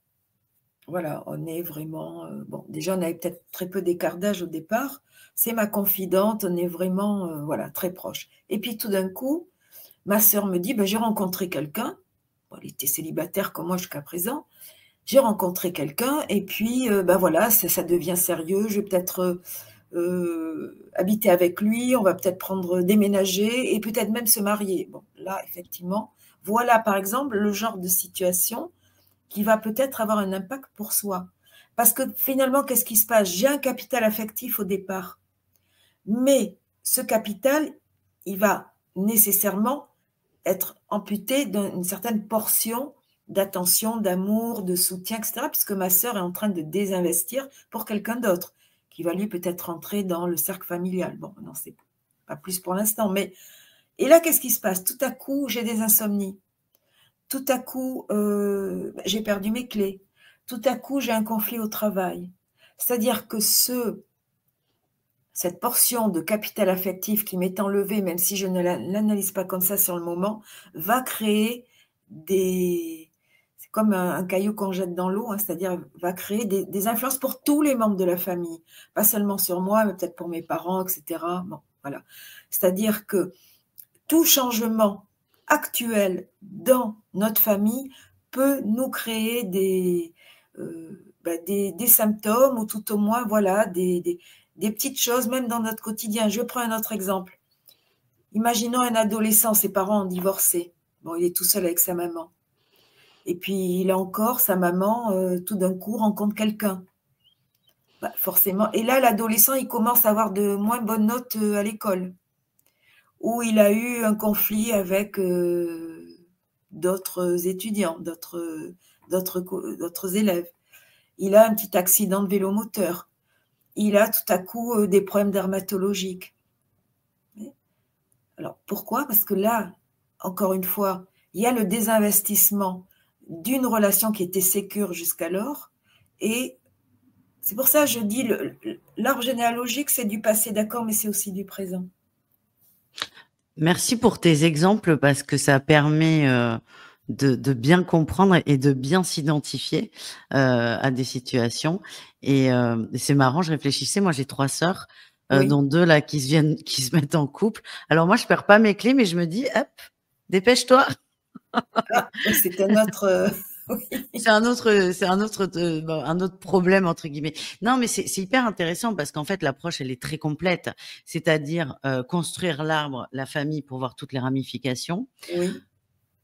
Voilà, on est vraiment, bon, déjà, on avait peut-être très peu d'écart d'âge au départ. C'est ma confidente, on est vraiment, voilà, très proches. Et puis tout d'un coup, ma sœur me dit: «Ben, j'ai rencontré quelqu'un». Bon, elle était célibataire comme moi jusqu'à présent. «J'ai rencontré quelqu'un et puis, bah, voilà, ça devient sérieux. Je vais peut-être, habiter avec lui, on va peut-être déménager et peut-être même se marier». Bon, là, effectivement, voilà, par exemple, le genre de situation qui va peut-être avoir un impact pour soi. Parce que finalement, qu'est-ce qui se passe? J'ai un capital affectif au départ, mais ce capital, il va nécessairement être amputé d'une certaine portion d'attention, d'amour, de soutien, etc., puisque ma sœur est en train de désinvestir pour quelqu'un d'autre, qui va lui peut-être rentrer dans le cercle familial. Bon, non, c'est pas plus pour l'instant, mais et là, qu'est-ce qui se passe? Tout à coup, j'ai des insomnies. Tout à coup, j'ai perdu mes clés. Tout à coup, j'ai un conflit au travail. C'est-à-dire que cette portion de capital affectif qui m'est enlevée, même si je ne l'analyse pas comme ça sur le moment, va créer des c'est comme un caillou qu'on jette dans l'eau, hein, c'est-à-dire va créer des influences pour tous les membres de la famille. Pas seulement sur moi, mais peut-être pour mes parents, et cetera. Bon, voilà. C'est-à-dire que tout changement actuel dans notre famille peut nous créer des symptômes ou tout au moins, voilà, des petites choses, même dans notre quotidien. Je prends un autre exemple. Imaginons un adolescent, ses parents ont divorcé. Bon, il est tout seul avec sa maman. Et puis, là encore, sa maman, tout d'un coup, rencontre quelqu'un. Bah, forcément. Et là, l'adolescent, il commence à avoir de moins bonnes notes à l'école. Où il a eu un conflit avec d'autres étudiants, d'autres élèves. il a un petit accident de vélomoteur, il a tout à coup des problèmes dermatologiques. Alors pourquoi? Parce que là, encore une fois, il y a le désinvestissement d'une relation qui était sécure jusqu'alors, et c'est pour ça que je dis l'arbre généalogique, c'est du passé, d'accord, mais c'est aussi du présent. Merci pour tes exemples parce que ça permet de bien comprendre et de bien s'identifier à des situations. Et c'est marrant, je réfléchissais, moi j'ai 3 sœurs, Oui. dont 2 là qui se mettent en couple. Alors moi je perds pas mes clés, mais je me dis, hop, dépêche-toi. Ah, oui, c'est un autre. Oui. Un autre problème entre guillemets. Non, mais c'est hyper intéressant parce qu'en fait l'approche elle est très complète, c'est-à-dire construire l'arbre, la famille pour voir toutes les ramifications, Oui,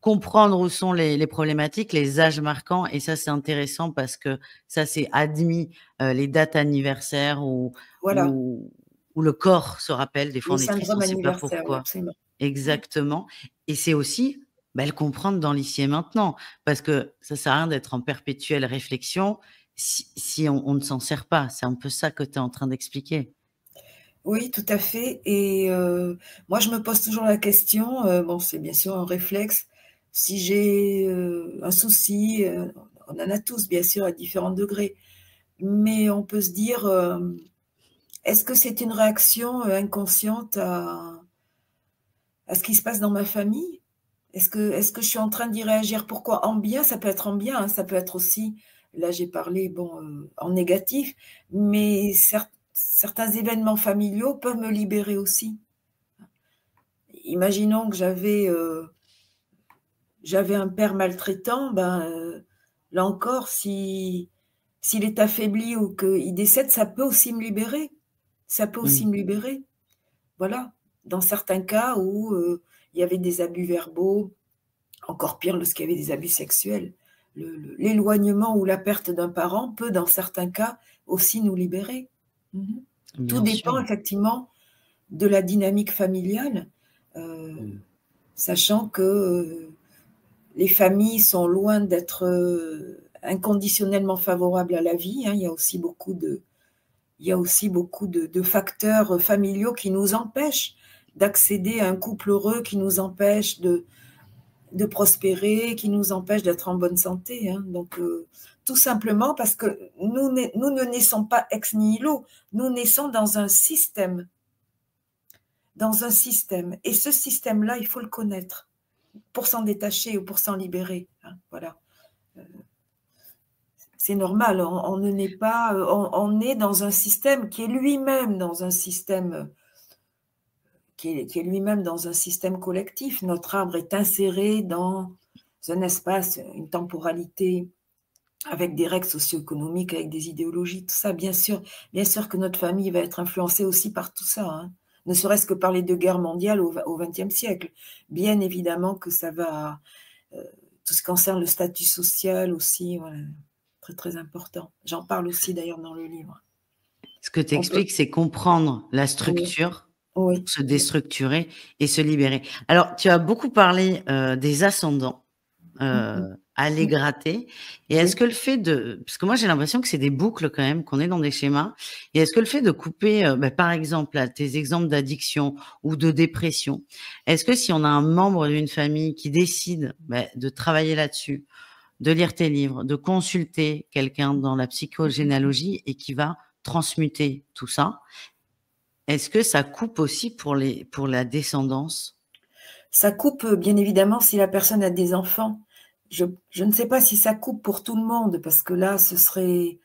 comprendre où sont les problématiques, les âges marquants, et ça c'est intéressant parce que ça c'est admis, les dates anniversaires voilà, ou où le corps se rappelle. Des fois le on est triste, on syndrome ne sait pas anniversaire, oui, pourquoi. absolument. Exactement, et c'est aussi, bah, le comprendre dans l'ici et maintenant, parce que ça sert à rien d'être en perpétuelle réflexion si on ne s'en sert pas. C'est un peu ça que tu es en train d'expliquer. Oui, tout à fait, et moi, je me pose toujours la question, bon, c'est bien sûr un réflexe, si j'ai un souci, on en a tous, bien sûr, à différents degrés, mais on peut se dire, est-ce que c'est une réaction inconsciente à ce qui se passe dans ma famille? Est-ce que je suis en train d'y réagir? Pourquoi? En bien, ça peut être en bien, hein, ça peut être aussi, là j'ai parlé, bon, en négatif, mais certains événements familiaux peuvent me libérer aussi. Imaginons que j'avais un père maltraitant, ben, là encore, s'il est affaibli ou qu'il décède, ça peut aussi me libérer. Ça peut aussi Mmh. me libérer. Voilà. Dans certains cas où, il y avait des abus verbaux, encore pire lorsqu'il y avait des abus sexuels. L'éloignement ou la perte d'un parent peut, dans certains cas, aussi nous libérer. Mmh. Tout Bien sûr. dépend effectivement de la dynamique familiale, heu, Mmh. sachant que, les familles sont loin d'être, inconditionnellement favorables à la vie, hein. Il y a aussi beaucoup de facteurs familiaux qui nous empêchent d'accéder à un couple heureux, qui nous empêchent de prospérer, qui nous empêchent d'être en bonne santé, hein. Donc, tout simplement parce que nous ne naissons pas ex nihilo, nous naissons dans un système, et ce système-là, il faut le connaître pour s'en détacher ou pour s'en libérer, hein, voilà. C'est normal, on ne naît pas, on est dans un système qui est lui-même dans un système, qui est lui-même dans un système collectif. Notre arbre est inséré dans un espace, une temporalité, avec des règles socio-économiques, avec des idéologies, tout ça. Bien sûr que notre famille va être influencée aussi par tout ça, hein. Ne serait-ce que par les 2 guerres mondiales au XXe siècle. Bien évidemment que ça va, tout ce qui concerne le statut social aussi, voilà, très, très important. J'en parle aussi d'ailleurs dans le livre. Ce que tu On peut expliques, c'est comprendre la Oui, structure oui, pour se déstructurer et se libérer. Alors, tu as beaucoup parlé, des ascendants, mmh mh, à les mmh, gratter, et est-ce oui. que le fait de parce que moi j'ai l'impression que c'est des boucles quand même, qu'on est dans des schémas, et est-ce que le fait de couper, bah, par exemple, là, tes exemples d'addiction ou de dépression, est-ce que si on a un membre d'une famille qui décide, bah, de travailler là-dessus, de lire tes livres, de consulter quelqu'un dans la psychogénéalogie et qui va transmuter tout ça, est-ce que ça coupe aussi pour la descendance? Ça coupe, bien évidemment, si la personne a des enfants. Je ne sais pas si ça coupe pour tout le monde, parce que là, ce serait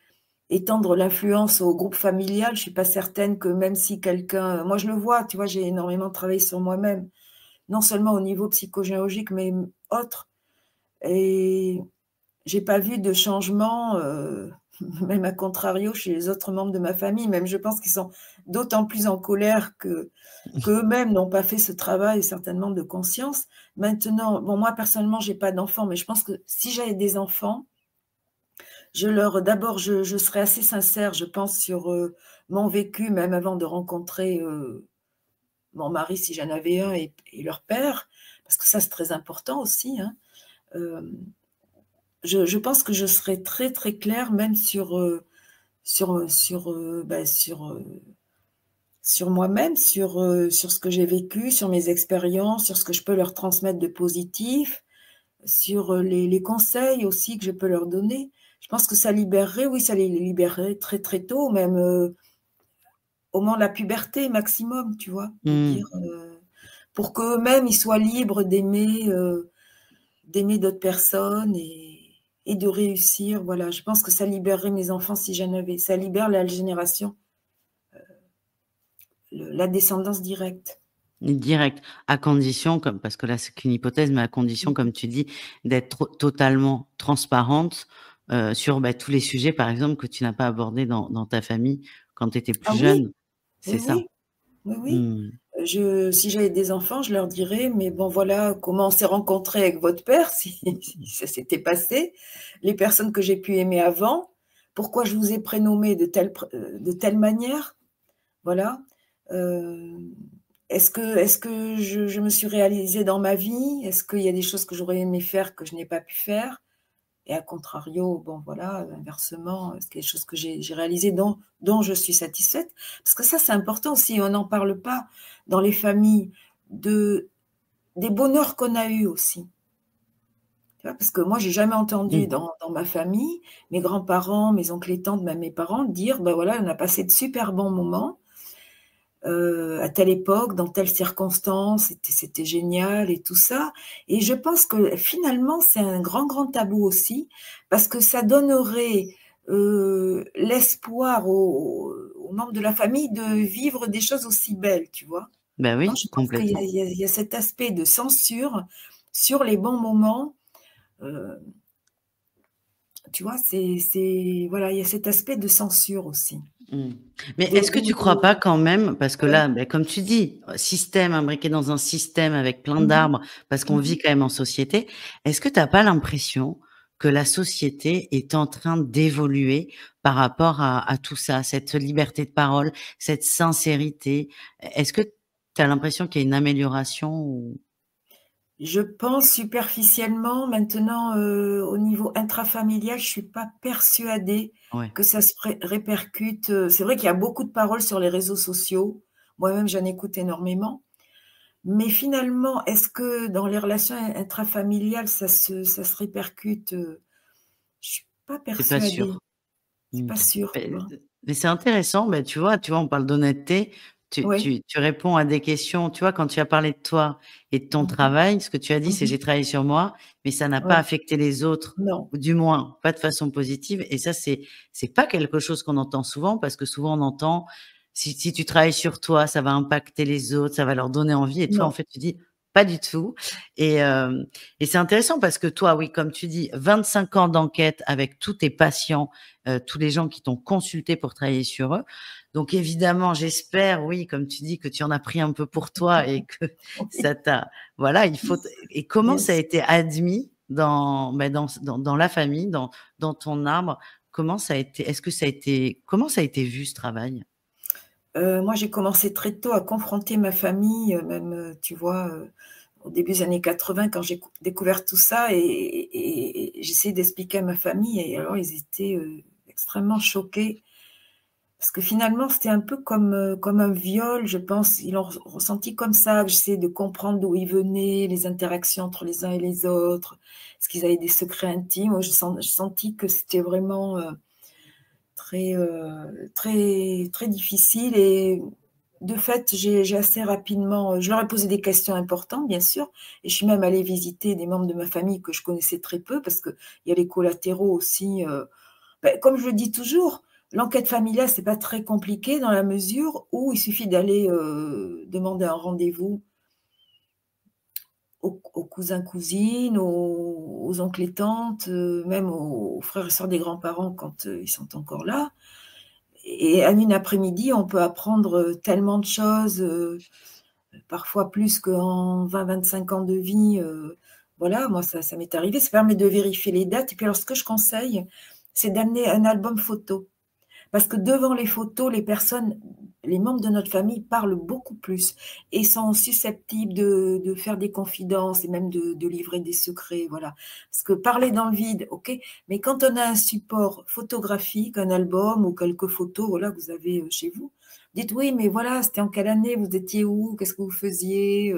étendre l'influence au groupe familial. Je suis pas certaine que, même si quelqu'un, moi je le vois, tu vois? J'ai énormément travaillé sur moi-même, non seulement au niveau psychogéologique, mais autre, et j'ai pas vu de changement, même à contrario chez les autres membres de ma famille. Même je pense qu'ils sont d'autant plus en colère qu'eux-mêmes n'ont pas fait ce travail certainement de conscience. Maintenant, bon, moi personnellement, j'ai pas d'enfants, mais je pense que si j'avais des enfants, d'abord, je serais assez sincère, je pense, sur, mon vécu, même avant de rencontrer, mon mari, si j'en avais un, et leur père, parce que ça, c'est très important aussi, hein. Hem je pense que je serai très, très claire même sur moi-même, sur ce que j'ai vécu, sur mes expériences, sur ce que je peux leur transmettre de positif, sur les conseils aussi que je peux leur donner. Je pense que ça libérerait, oui, ça les libérerait très, très tôt, même au moment de la puberté maximum, tu vois, de dire, pour qu'eux-mêmes, ils soient libres d'aimer d'autres personnes et de réussir. Voilà, je pense que ça libérerait mes enfants si j'en avais. Ça libère la génération, la descendance directe. Direct, à condition, comme, parce que là, c'est qu'une hypothèse, mais à condition, comme tu dis, d'être totalement transparente sur tous les sujets, par exemple, que tu n'as pas abordés dans ta famille quand tu étais plus Ah oui, jeune. oui, C'est ça. oui, oui, oui. Mmh. Si j'avais des enfants, je leur dirais, mais bon, voilà comment on s'est rencontrés avec votre père, si ça s'était passé, les personnes que j'ai pu aimer avant, pourquoi je vous ai prénommé de telle manière, voilà. Euh, est-ce que je me suis réalisée dans ma vie? Est-ce qu'il y a des choses que j'aurais aimé faire que je n'ai pas pu faire? Et à contrario, bon voilà, inversement, est-ce qu'il y a des choses que j'ai réalisées dont je suis satisfaite? Parce que ça, c'est important aussi, on n'en parle pas dans les familles des bonheurs qu'on a eus aussi. Tu vois, parce que moi, j'ai jamais entendu Mmh. dans ma famille, mes grands-parents, mes oncles et tantes, même mes parents, dire, ben voilà, on a passé de super bons moments à telle époque, dans telle circonstance, c'était génial et tout ça. Et je pense que finalement, c'est un grand, grand tabou aussi, parce que ça donnerait l'espoir aux membres de la famille de vivre des choses aussi belles, tu vois. Ben Non, oui, je pense qu'il y a, complètement. il y a- il y a cet aspect de censure sur les bons moments. euh, Tu vois, voilà, il y a cet aspect de censure aussi. Mmh. Mais De, est-ce que tu crois pas quand même, parce que ouais. là, comme tu dis, système imbriqué dans un système avec plein Mhm, d'arbres, parce qu'on vit mhm. quand même en société, est-ce que tu as pas l'impression que la société est en train d'évoluer par rapport à tout ça, cette liberté de parole, cette sincérité? Est-ce que tu as l'impression qu'il y a une amélioration ou... Je pense superficiellement, maintenant, au niveau intrafamilial, je suis pas persuadée Ouais, que ça se répercute. C'est vrai qu'il y a beaucoup de paroles sur les réseaux sociaux. Moi-même, j'en écoute énormément. Mais finalement, est-ce que dans les relations intrafamiliales, ça se répercute? Je suis pas tu pas persuadée. sûr. Je suis Mmh. pas sûre, tu Mais vois. mais c'est intéressant, tu vois, on parle d'honnêteté, Oui. tu réponds à des questions, tu vois, quand tu as parlé de toi et de ton Mhm, travail, ce que tu as dit, c'est: mhm. «J'ai travaillé sur moi, mais ça n'a pas Ouais. affecté les autres, Non. ou du moins pas de façon positive», et ça, c'est pas quelque chose qu'on entend souvent, parce que souvent on entend: «Si tu travailles sur toi, ça va impacter les autres, ça va leur donner envie», et toi, en Non. fait, tu dis: «Pas du tout», et et c'est intéressant parce que toi, oui, comme tu dis, 25 ans d'enquête avec tous tes patients, tous les gens qui t'ont consulté pour travailler sur eux. Donc évidemment, j'espère, oui, comme tu dis, que tu en as pris un peu pour toi et que Oui, ça t'a, voilà, il faut. Et comment bien ça a sûr. été admis dans la famille, dans ton arbre? Comment ça a été? Est-ce que ça a été? Comment ça a été vu, ce travail? Moi, j'ai commencé très tôt à confronter ma famille, même, tu vois, au début des années 80 quand j'ai découvert tout ça et j'essayais d'expliquer à ma famille et alors ils étaient, extrêmement choqués parce que finalement, c'était un peu comme un viol, je pense. Ils l'ont ressenti comme ça, que j'essayais de comprendre d'où ils venaient, les interactions entre les uns et les autres. Est-ce qu'ils avaient des secrets intimes? Moi, j'ai senti que c'était vraiment, très, très, très difficile et de fait, j'ai assez rapidement, je leur ai posé des questions importantes, bien sûr, et je suis même allée visiter des membres de ma famille que je connaissais très peu parce qu'il y a les collatéraux aussi. Comme je le dis toujours, l'enquête familiale, c'est pas très compliqué dans la mesure où il suffit d'aller demander un rendez-vous aux cousins, cousines, aux oncles et tantes, même aux frères et sœurs des grands-parents quand ils sont encore là. Et en une après-midi, on peut apprendre tellement de choses, parfois plus qu'en 20-25 ans de vie. Voilà, moi, ça m'est arrivé. Ça permet de vérifier les dates. Et puis, alors, ce que je conseille, c'est d'amener un album photo. Parce que devant les photos, les personnes, les membres de notre famille parlent beaucoup plus et sont susceptibles de faire des confidences et même de livrer des secrets, voilà. Parce que parler dans le vide, ok, mais quand on a un support photographique, un album ou quelques photos, voilà, que vous avez chez vous, dites oui, mais voilà, c'était en quelle année, vous étiez où, qu'est-ce que vous faisiez,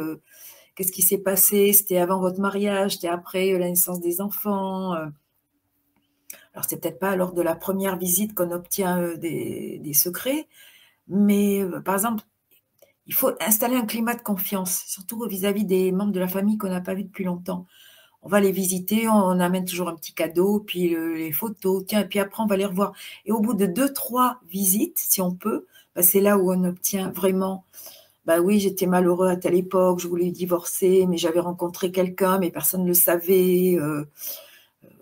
qu'est-ce qui s'est passé, c'était avant votre mariage, c'était après la naissance des enfants. Alors, c'est peut-être pas lors de la première visite qu'on obtient des secrets, mais par exemple, il faut installer un climat de confiance, surtout vis-à-vis des membres de la famille qu'on n'a pas vus depuis longtemps. On va les visiter, on amène toujours un petit cadeau, puis les photos, tiens, et puis après on va les revoir. Et au bout de 2, 3 visites, si on peut, bah, c'est là où on obtient vraiment, bah oui, j'étais malheureux à telle époque, je voulais divorcer, mais j'avais rencontré quelqu'un, mais personne ne le savait.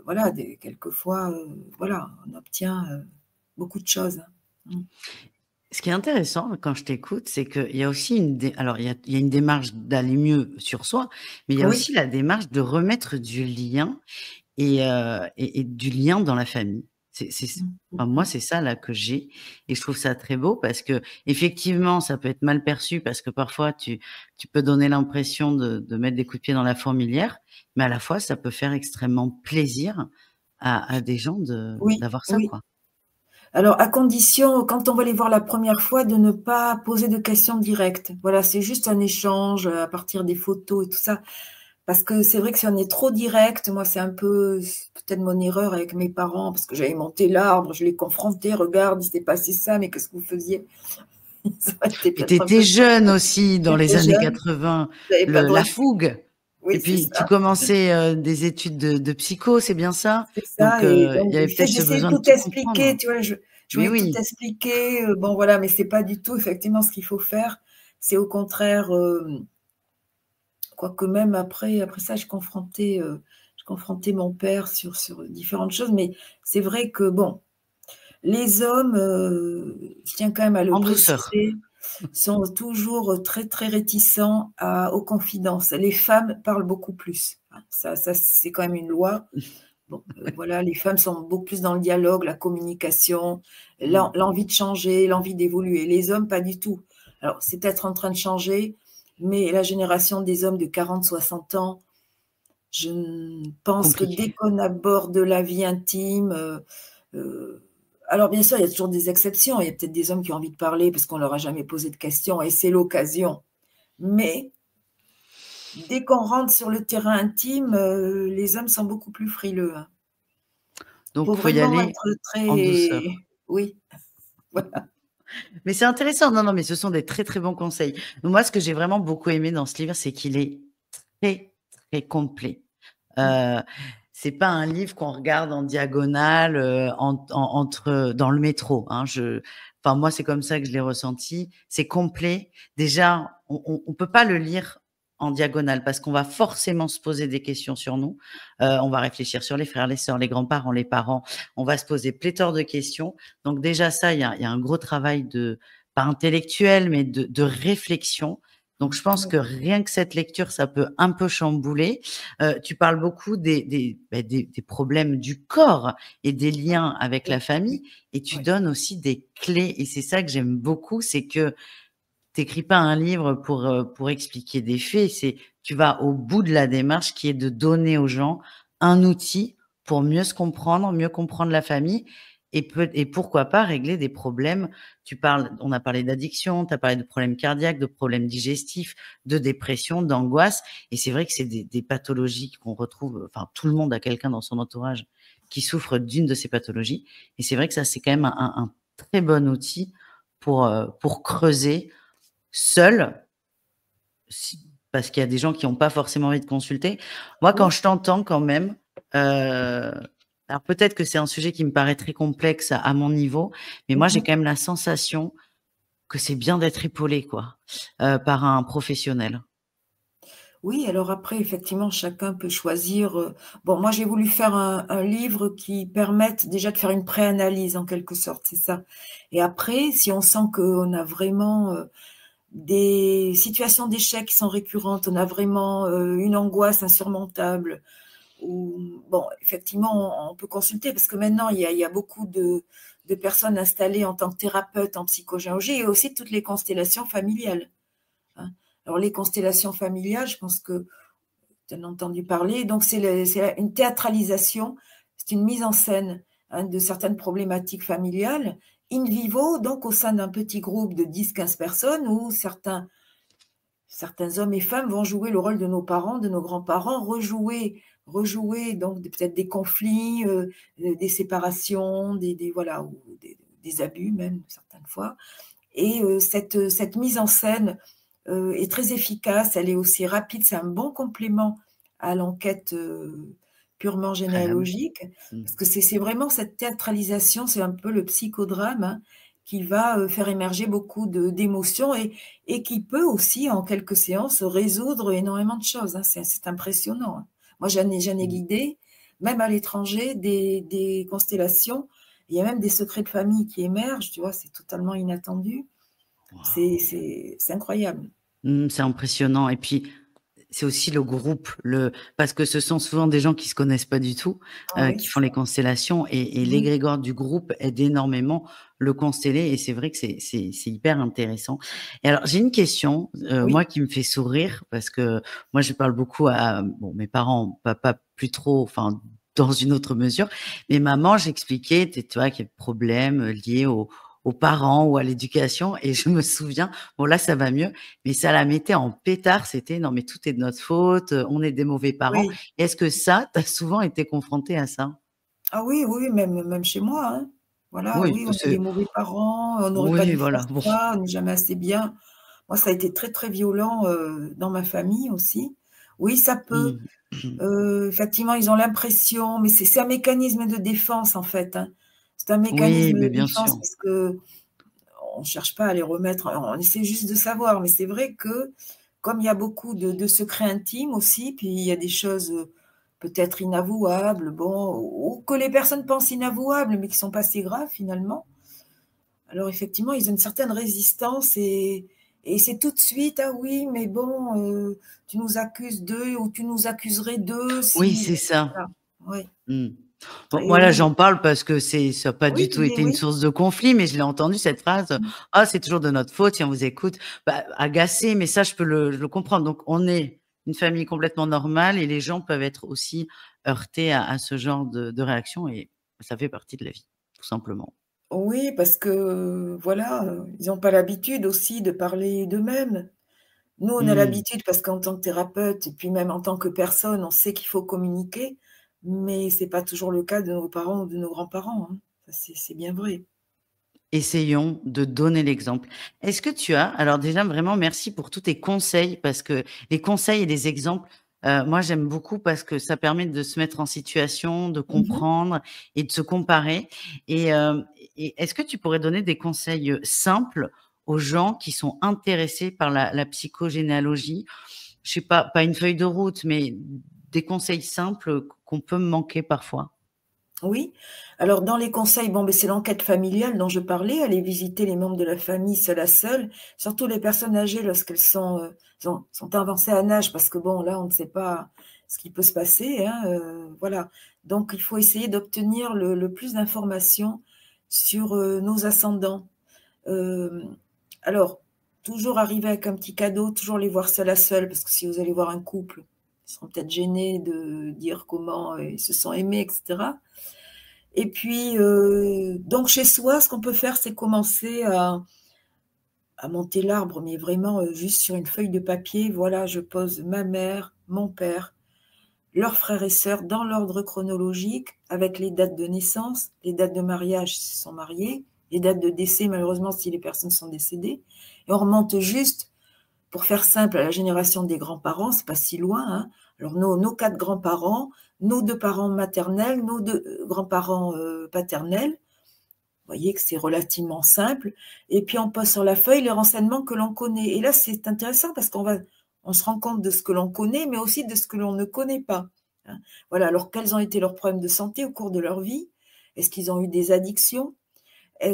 Voilà, quelquefois, voilà, on obtient beaucoup de choses. Hein. Ce qui est intéressant quand je t'écoute, c'est qu'il y a aussi alors il y a une démarche d'aller mieux sur soi, mais il y a Oui. aussi la démarche de remettre du lien et du lien dans la famille. Enfin, moi, c'est ça là que j'ai et je trouve ça très beau parce que effectivement, ça peut être mal perçu parce que parfois tu peux donner l'impression de mettre des coups de pied dans la fourmilière, mais à la fois, ça peut faire extrêmement plaisir à des gens Oui, d'avoir ça, oui. quoi. Alors, à condition, quand on va les voir la première fois, de ne pas poser de questions directes. Voilà, c'est juste un échange à partir des photos et tout ça. Parce que c'est vrai que si on est trop direct, moi, c'est un peu peut-être mon erreur avec mes parents, parce que j'avais monté l'arbre, je les confrontais, regarde, il s'est passé ça, mais qu'est-ce que vous faisiez? Ça aurait été Et tu peut-être un étais peu trop. jeune aussi dans les J'étais années jeune, 80, j'avais pas de la recul. fougue. Et Oui, c'est puis tu ça. commençais, des études de psycho, c'est bien ça? C'est Donc ça, et il donc y avait peut-être ce j'essayais de besoin de tout tout expliquer, comprendre. tu vois? Je Mais voulais tout oui, expliquer, bon voilà, mais c'est pas du tout effectivement ce qu'il faut faire. C'est au contraire, quoique même après ça, je confrontais mon père sur différentes choses, mais c'est vrai que bon, les hommes, je tiens quand même à le en douceur. préciser, sont toujours très, très réticents aux confidences. Les femmes parlent beaucoup plus, hein, ça c'est quand même une loi. Bon, voilà, les femmes sont beaucoup plus dans le dialogue, la communication, Mmh. l'envie de changer, l'envie d'évoluer. Les hommes, pas du tout. Alors, c'est peut-être en train de changer, mais la génération des hommes de 40, 60 ans, je pense que dès Compliqué. qu'on aborde la vie intime, heu, alors bien sûr, il y a toujours des exceptions. Il y a peut-être des hommes qui ont envie de parler parce qu'on leur a jamais posé de questions et c'est l'occasion. Mais dès qu'on rentre sur le terrain intime, les hommes sont beaucoup plus frileux, hein. Faut Donc faut y vraiment aller être en très douceur. oui, voilà. Mais c'est intéressant. Non, non, mais ce sont des très, très bons conseils. Moi, ce que j'ai vraiment beaucoup aimé dans ce livre, c'est qu'il est très, très complet. Mmh. Heu, c'est pas un livre qu'on regarde en diagonale, entre dans le métro, hein. Enfin, moi, c'est comme ça que je l'ai ressenti. C'est complet. Déjà, on peut pas le lire en diagonale parce qu'on va forcément se poser des questions sur nous. On va réfléchir sur les frères, les sœurs, les grands-parents, les parents. On va se poser pléthore de questions. Donc déjà ça, il y a un gros travail pas intellectuel, mais de réflexion. Donc je pense Oui, que rien que cette lecture, ça peut un peu chambouler. Tu parles beaucoup des problèmes du corps et des liens avec oui, la oui, famille et tu oui, donnes aussi des clés et c'est ça que j'aime beaucoup, c'est que tu écris pas un livre pour expliquer des faits, c'est tu vas au bout de la démarche qui est de donner aux gens un outil pour mieux se comprendre, mieux comprendre la famille et pourquoi pas régler des problèmes. On a parlé d'addiction, tu as parlé de problèmes cardiaques, de problèmes digestifs, de dépression, d'angoisse et c'est vrai que c'est des pathologies qu'on retrouve, enfin tout le monde a quelqu'un dans son entourage qui souffre d'une de ces pathologies et c'est vrai que ça, c'est quand même un très bon outil pour creuser seul, parce qu'il y a des gens qui n'ont pas forcément envie de consulter. Moi, quand oui. je t'entends quand même, alors peut-être que c'est un sujet qui me paraît très complexe à mon niveau, mais moi, j'ai Mmh. quand même la sensation que c'est bien d'être épaulé, quoi, par un professionnel. Oui, alors après, effectivement, chacun peut choisir, bon, moi, j'ai voulu faire un livre qui permette déjà de faire une préanalyse en quelque sorte, c'est ça. Et après, si on sent qu'on a vraiment, des situations d'échec qui sont récurrentes, on a vraiment, une angoisse insurmontable bon, effectivement, on peut consulter parce que maintenant, il y a beaucoup de personnes installées en tant que thérapeutes en psychogénéalogie et aussi toutes les constellations familiales. Hein. Alors, les constellations familiales, je pense que tu en as entendu parler. Donc, c'est une théâtralisation, c'est une mise en scène de certaines problématiques familiales in vivo, donc au sein d'un petit groupe de 10-15 personnes où certains hommes et femmes vont jouer le rôle de nos parents, de nos grands-parents, rejouer donc peut-être des conflits, des séparations, voilà, ou des abus même certaines fois. Et cette mise en scène est très efficace, elle est aussi rapide, c'est un bon complément à l'enquête purement Incroyable. généalogique, parce que c'est vraiment cette théâtralisation, c'est un peu le psychodrame, hein, qui va faire émerger beaucoup d'émotions et qui peut aussi, en quelques séances, résoudre énormément de choses. Hein. C'est impressionnant. Hein. Moi, j'en ai guidé, même à l'étranger, des constellations. Il y a même des secrets de famille qui émergent, tu vois, c'est totalement inattendu. Wow. C'est incroyable. C'est impressionnant. Et puis, c'est aussi le groupe, parce que ce sont souvent des gens qui se connaissent pas du tout, Ah oui, qui c'est font ça. les constellations et l'égrégore du groupe aide énormément le constellé et c'est vrai que c'est hyper intéressant. Et alors, j'ai une question, moi Oui, qui me fait sourire parce que moi, je parle beaucoup à mes parents, papa plus trop, enfin, dans une autre mesure, mais maman, j'expliquais, tu vois, qu'il y a des problèmes liés aux parents ou à l'éducation et je me souviens, bon là, ça va mieux, mais ça la mettait en pétard, c'était: «Non mais tout est de notre faute, on est des mauvais parents». oui. Est-ce que ça, tu as souvent été confrontée à ça? Ah oui, oui, même chez moi, hein. Voilà, Oui, oui, bah, on est des mauvais parents, on n'aurait pas oui, dû faire voilà, bon. ça, on n'est jamais assez bien. Moi, ça a été très, très violent, dans ma famille aussi. Oui, ça peut, Mmh. effectivement, ils ont l'impression mais c'est un mécanisme de défense, en fait, hein. C'est un Oui, mécanisme mais de bien défense sûr. parce qu'on ne cherche pas à les remettre, on essaie juste de savoir, mais c'est vrai que comme il y a beaucoup de secrets intimes aussi, puis il y a des choses, peut-être inavouables, bon, ou que les personnes pensent inavouables, mais qui sont pas si graves finalement. Alors effectivement, ils ont une certaine résistance et c'est tout de suite: «Ah oui, mais bon, tu nous accuses d'eux ou tu nous accuserais d'eux Oui, si» c'est ça. voilà, oui Mmh. Bon, et moi là, oui, j'en parle parce que ça a pas oui, du tout été une oui. source de conflit, mais je l'ai entendu cette phrase: Mmh. «Ah, c'est toujours de notre faute si on vous écoute». Bah, agacé, mais ça, je le comprends. Donc on est une famille complètement normale et les gens peuvent être aussi heurtés à ce genre de réaction et ça fait partie de la vie, tout simplement. Oui, parce que voilà, ils ont pas l'habitude aussi de parler d'eux-mêmes. Nous, on a Mmh. l'habitude parce qu'en tant que thérapeute et puis même en tant que personne, on sait qu'il faut communiquer, mais c'est pas toujours le cas de nos parents ou de nos grands-parents, hein. Ça, c'est bien vrai. Essayons de donner l'exemple. Est-ce que tu as alors déjà vraiment merci pour tous tes conseils parce que les conseils et les exemples, moi j'aime beaucoup parce que ça permet de se mettre en situation, de Mmh mh. comprendre et de se comparer et est-ce que tu pourrais donner des conseils, simples aux gens qui sont intéressés par la psychogénéalogie? Je sais pas une feuille de route, mais des conseils simples qu'on peut manquer parfois? Oui. Alors dans les conseils, bon, beh, c'est l'enquête familiale dont je parlais, aller visiter les membres de la famille seul à seul, surtout les personnes âgées lorsqu'elles sont avancées en âge parce que bon, là, on ne sait pas ce qui peut se passer, hein, voilà. Donc il faut essayer d'obtenir le plus d'informations sur, nos ascendants. Hem, alors, toujours arriver avec un petit cadeau, toujours les voir seul à seul, parce que si vous allez voir un couple, ils seront peut-être gênés de dire comment, ils se sont aimés et cetera. Et puis, donc chez soi, ce qu'on peut faire, c'est commencer à monter l'arbre, mais vraiment, juste sur une feuille de papier. Voilà, je pose ma mère, mon père, leurs frères et sœurs dans l'ordre chronologique, avec les dates de naissance, les dates de mariage s'ils sont mariés, les dates de décès malheureusement si les personnes sont décédées et on remonte juste, pour faire simple, à la génération des grands-parents, c'est pas si loin, hein. Alors nos 4 grands-parents, nos 2 parents maternels, nos 2 grands-parents, paternels. Vous voyez que c'est relativement simple et puis on pose sur la feuille les renseignements que l'on connaît et là, c'est intéressant parce on se rend compte de ce que l'on connaît, mais aussi de ce que l'on ne connaît pas, hein. Voilà, alors quels ont été leurs problèmes de santé au cours de leur vie? Est-ce qu'ils ont eu des addictions?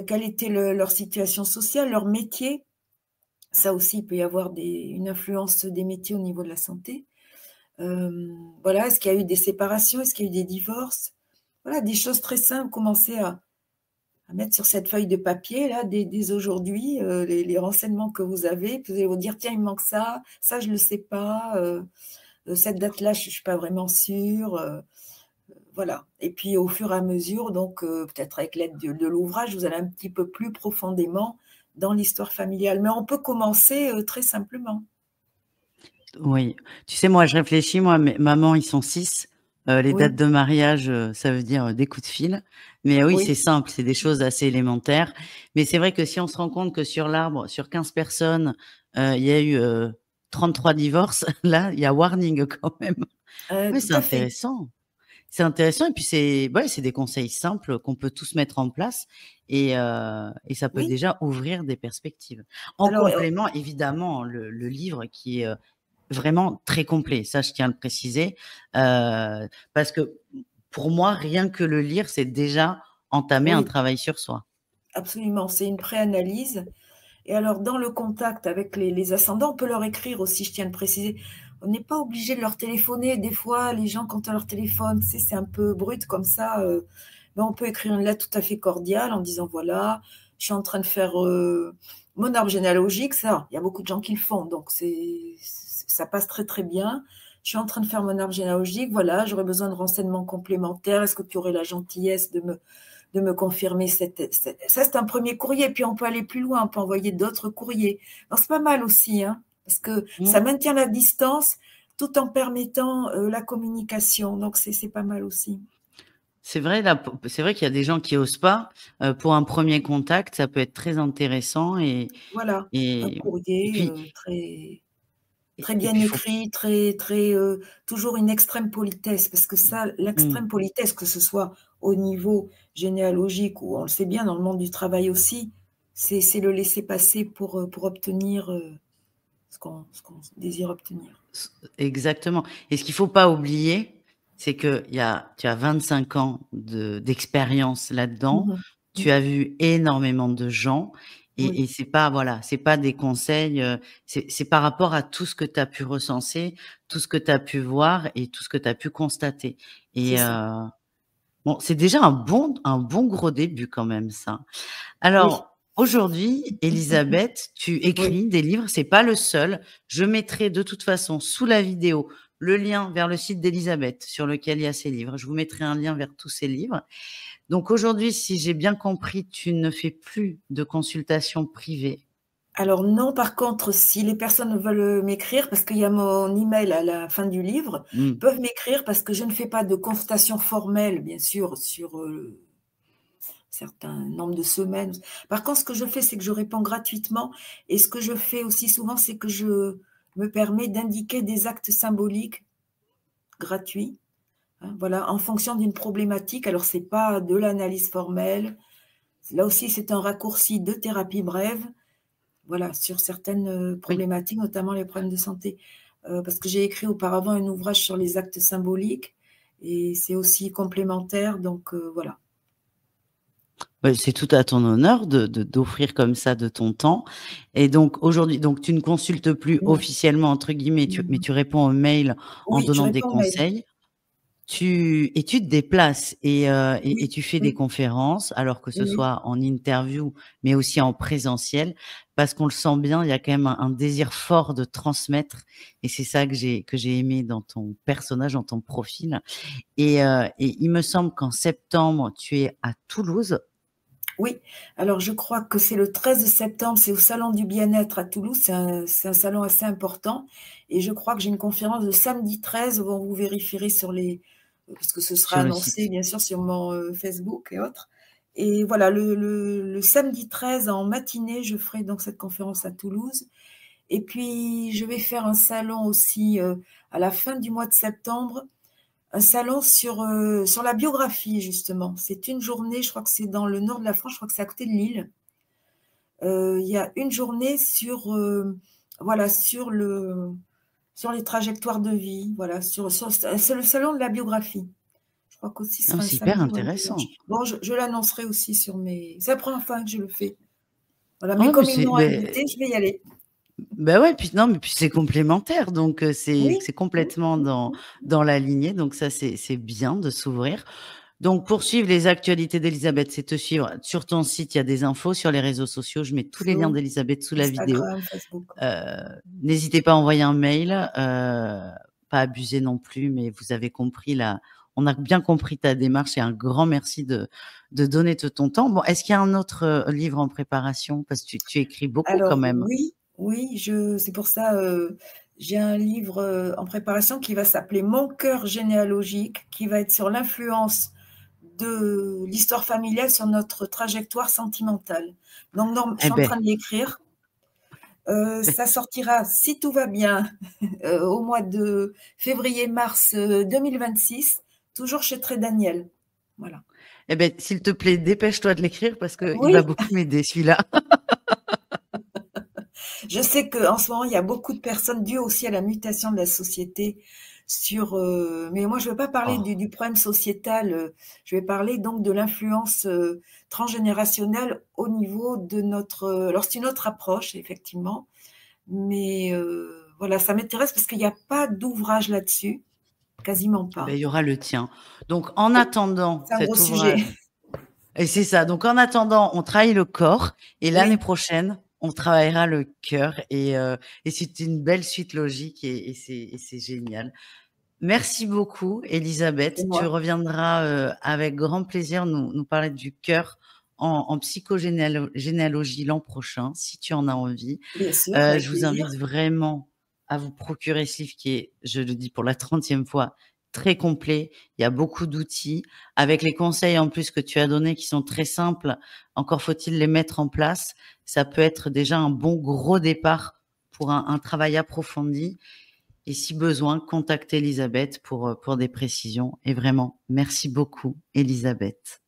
Quelle était leur situation sociale, leur métier? Ça aussi, il peut y avoir une influence des métiers au niveau de la santé. Voilà, est-ce qu'il y a eu des séparations? Est-ce qu'il y a eu des divorces? Voilà, des choses très simples. Commencez à mettre sur cette feuille de papier, là, dès aujourd'hui, les renseignements que vous avez. Puis vous allez vous dire: «Tiens, il me manque ça, ça je ne le sais pas, cette date-là, je ne suis pas vraiment sûre», voilà. Et puis au fur et à mesure, donc peut-être avec l'aide de l'ouvrage, vous allez un petit peu plus profondément dans l'histoire familiale. Mais on peut commencer, très simplement. Oui. Tu sais, moi, je réfléchis, moi, mes maman, ils sont 6. Les dates Oui, de mariage, ça veut dire, des coups de fil. Mais oui, c'est oui, simple, c'est des choses assez élémentaires. Mais c'est vrai que si on se rend compte que sur l'arbre, sur 15 personnes, il y a eu, 33 divorces, là, il y a warning quand même. Oui, tout c'est à fait. intéressant. C'est intéressant et puis c'est ouais, c'est des conseils simples qu'on peut tous mettre en place et ça peut Oui, déjà ouvrir des perspectives. En alors, complément, évidemment, le livre qui est, vraiment très complet. Ça, je tiens à le préciser, parce que pour moi, rien que le lire, c'est déjà entamer un oui, travail sur soi. absolument, c'est une préanalyse. Et alors, dans le contact avec les ascendants, on peut leur écrire aussi, je tiens à le préciser. On n'est pas obligé de leur téléphoner. Des fois, les gens, quand on leur téléphone, tu sais, c'est un peu brut comme ça. Ben, on peut écrire une lettre tout à fait cordiale en disant, voilà, je suis en train de faire mon arbre généalogique. Ça, il y a beaucoup de gens qui le font, donc ça passe très très bien. Je suis en train de faire mon arbre généalogique. Voilà, j'aurais besoin de renseignements complémentaires. Est-ce que tu aurais la gentillesse de me confirmer ça, c'est un premier courrier. Puis on peut aller plus loin, on peut envoyer d'autres courriers. Alors, c'est pas mal aussi, hein, parce que ça Mmh. maintient la distance tout en permettant la communication. Donc, c'est pas mal aussi. C'est vrai là, p c'est vrai qu'il y a des gens qui osent pas, pour un premier contact, ça peut être très intéressant Voilà, un et et courrier puis très, et très et bien puis faut écrit, très, très, toujours une extrême politesse, parce que ça, mmh. l'extrême politesse, que ce soit au niveau généalogique ou on le sait bien dans le monde du travail aussi, c'est le laisser passer pour obtenir ce qu'on désire obtenir. Exactement et ce qu'il faut pas oublier, c'est que tu as 25 ans d'expérience là-dedans. Mmh mh. Tu Mmh. as vu énormément de gens et Oui, c'est pas voilà, c'est pas des conseils, c'est par rapport à tout ce que tu as pu recenser, tout ce que tu as pu voir et tout ce que tu as pu constater c'est et ça. bon, c'est déjà un bon gros début quand même ça. Oui. Alors, aujourd'hui, Elisabeth, tu Oui. écris des livres, c'est pas le seul. Je mettrai de toute façon sous la vidéo le lien vers le site d'Elisabeth sur lequel il y a ses livres. Je vous mettrai un lien vers tous ses livres. Donc aujourd'hui, si j'ai bien compris, tu ne fais plus de consultations privées. Alors non, par contre, si les personnes veulent m'écrire, parce qu'il y a mon email à la fin du livre, Mmh. peuvent m'écrire parce que je ne fais pas de consultation formelle, bien sûr, sur, certain nombre de semaines. Par contre, ce que je fais, c'est que je réponds gratuitement et ce que je fais aussi souvent, c'est que je me permets d'indiquer des actes symboliques gratuits, hein, voilà, en fonction d'une problématique. Alors c'est pas de l'analyse formelle, là aussi, c'est un raccourci de thérapie brève, voilà, sur certaines, Oui. problématiques, notamment les problèmes de santé. Parce que j'ai écrit auparavant un ouvrage sur les actes symboliques et c'est aussi complémentaire, donc voilà. Ouais, c'est tout à ton honneur d'offrir comme ça de ton temps et donc aujourd'hui donc tu ne consultes plus Non. «officiellement» entre guillemets, mais Mmh. tu réponds aux mails en Oui, je donnant des réponds aux mails. conseils. Tu te déplaces et Oui, tu fais des oui, conférences, alors que ce oui, oui. soit en interview, mais aussi en présentiel, parce qu'on le sent bien, il y a quand même un désir fort de transmettre et c'est ça que j'ai aimé dans ton personnage, dans ton profil et il me semble qu'en septembre, tu es à Toulouse. Oui, alors je crois que c'est le 13 septembre, c'est au salon du bien-être à Toulouse, c'est un salon assez important et je crois que j'ai une conférence le samedi 13 où vous vérifierez sur les parce que ce sera Sur le annoncé site. bien sûr sur mon, Facebook et autres et voilà le samedi 13 en matinée, je ferai donc cette conférence à Toulouse et puis je vais faire un salon aussi, à la fin du mois de septembre, un salon sur la biographie justement. C'est une journée, je crois que c'est dans le nord de la France, je crois que c'est à côté de Lille. Il y a une journée sur, voilà, sur les trajectoires de vie, voilà, c'est le salon de la biographie. Je crois qu'aussi ce Ah, sera un c'est hyper samedi ou un dimanche. intéressant. Bon, je l'annoncerai aussi sur mes c'est la première fois que je le fais. Voilà, mais Oh, mais comme ils m'ont invitée, je vais y aller. Ben ouais, puis non, mais puis c'est complémentaire, donc c'est Oui, oui, complètement oui, dans la lignée, donc ça c'est bien de s'ouvrir. Donc pour suivre les actualités d'Elisabeth, c'est te suivre sur ton site, il y a des infos sur les réseaux sociaux, je mets tous les liens Facebook, d'Elisabeth sous la vidéo. Instagram, Facebook. N'hésitez pas à envoyer un mail, pas abuser non plus, mais vous avez compris là, on a bien compris ta démarche et un grand merci de donner ton temps. Bon, est-ce qu'il y a un autre livre en préparation? Parce que tu écris beaucoup quand Alors même. oui, oui, c'est pour ça, j'ai un livre, en préparation qui va s'appeler «Mon cœur généalogique», qui va être sur l'influence de l'histoire familiale sur notre trajectoire sentimentale. Donc je Eh suis en ben, train de l'écrire. Ça sortira, si tout va bien, au mois de février-mars, 2026, toujours chez Très Daniel. Voilà. eh ben, s'il te plaît, dépêche-toi de l'écrire parce qu'il va Oui, beaucoup m'aider celui-là. je sais qu'en ce moment, il y a beaucoup de personnes, dues aussi à la mutation de la société, mais moi, je ne veux pas parler Oh, du problème sociétal, je vais parler donc de l'influence transgénérationnelle au niveau de notre... alors, c'est une autre approche, effectivement, mais voilà, ça m'intéresse parce qu'il n'y a pas d'ouvrage là-dessus, quasiment eh ben, pas. il y aura le tien. Donc, en Oui, attendant c'est un gros cet sujet. ouvrage, et c'est ça. Donc, en attendant, on travaille le corps et l'année Oui, prochaine, on travaillera le cœur et c'est une belle suite logique et c'est génial. Merci beaucoup, c'est Elisabeth. Tu moi, reviendras avec grand plaisir nous parler du cœur en psychogénéalogie l'an prochain, si tu en as envie. bien sûr, avec Je vous plaisir. invite vraiment à vous procurer ce livre qui est, je le dis pour la 30e fois, très complet. Il y a beaucoup d'outils avec les conseils en plus que tu as donnés qui sont très simples. Encore faut-il les mettre en place. Ça peut être déjà un bon gros départ pour un travail approfondi. Et si besoin, contactez Elisabeth pour des précisions. Et vraiment, merci beaucoup, Elisabeth.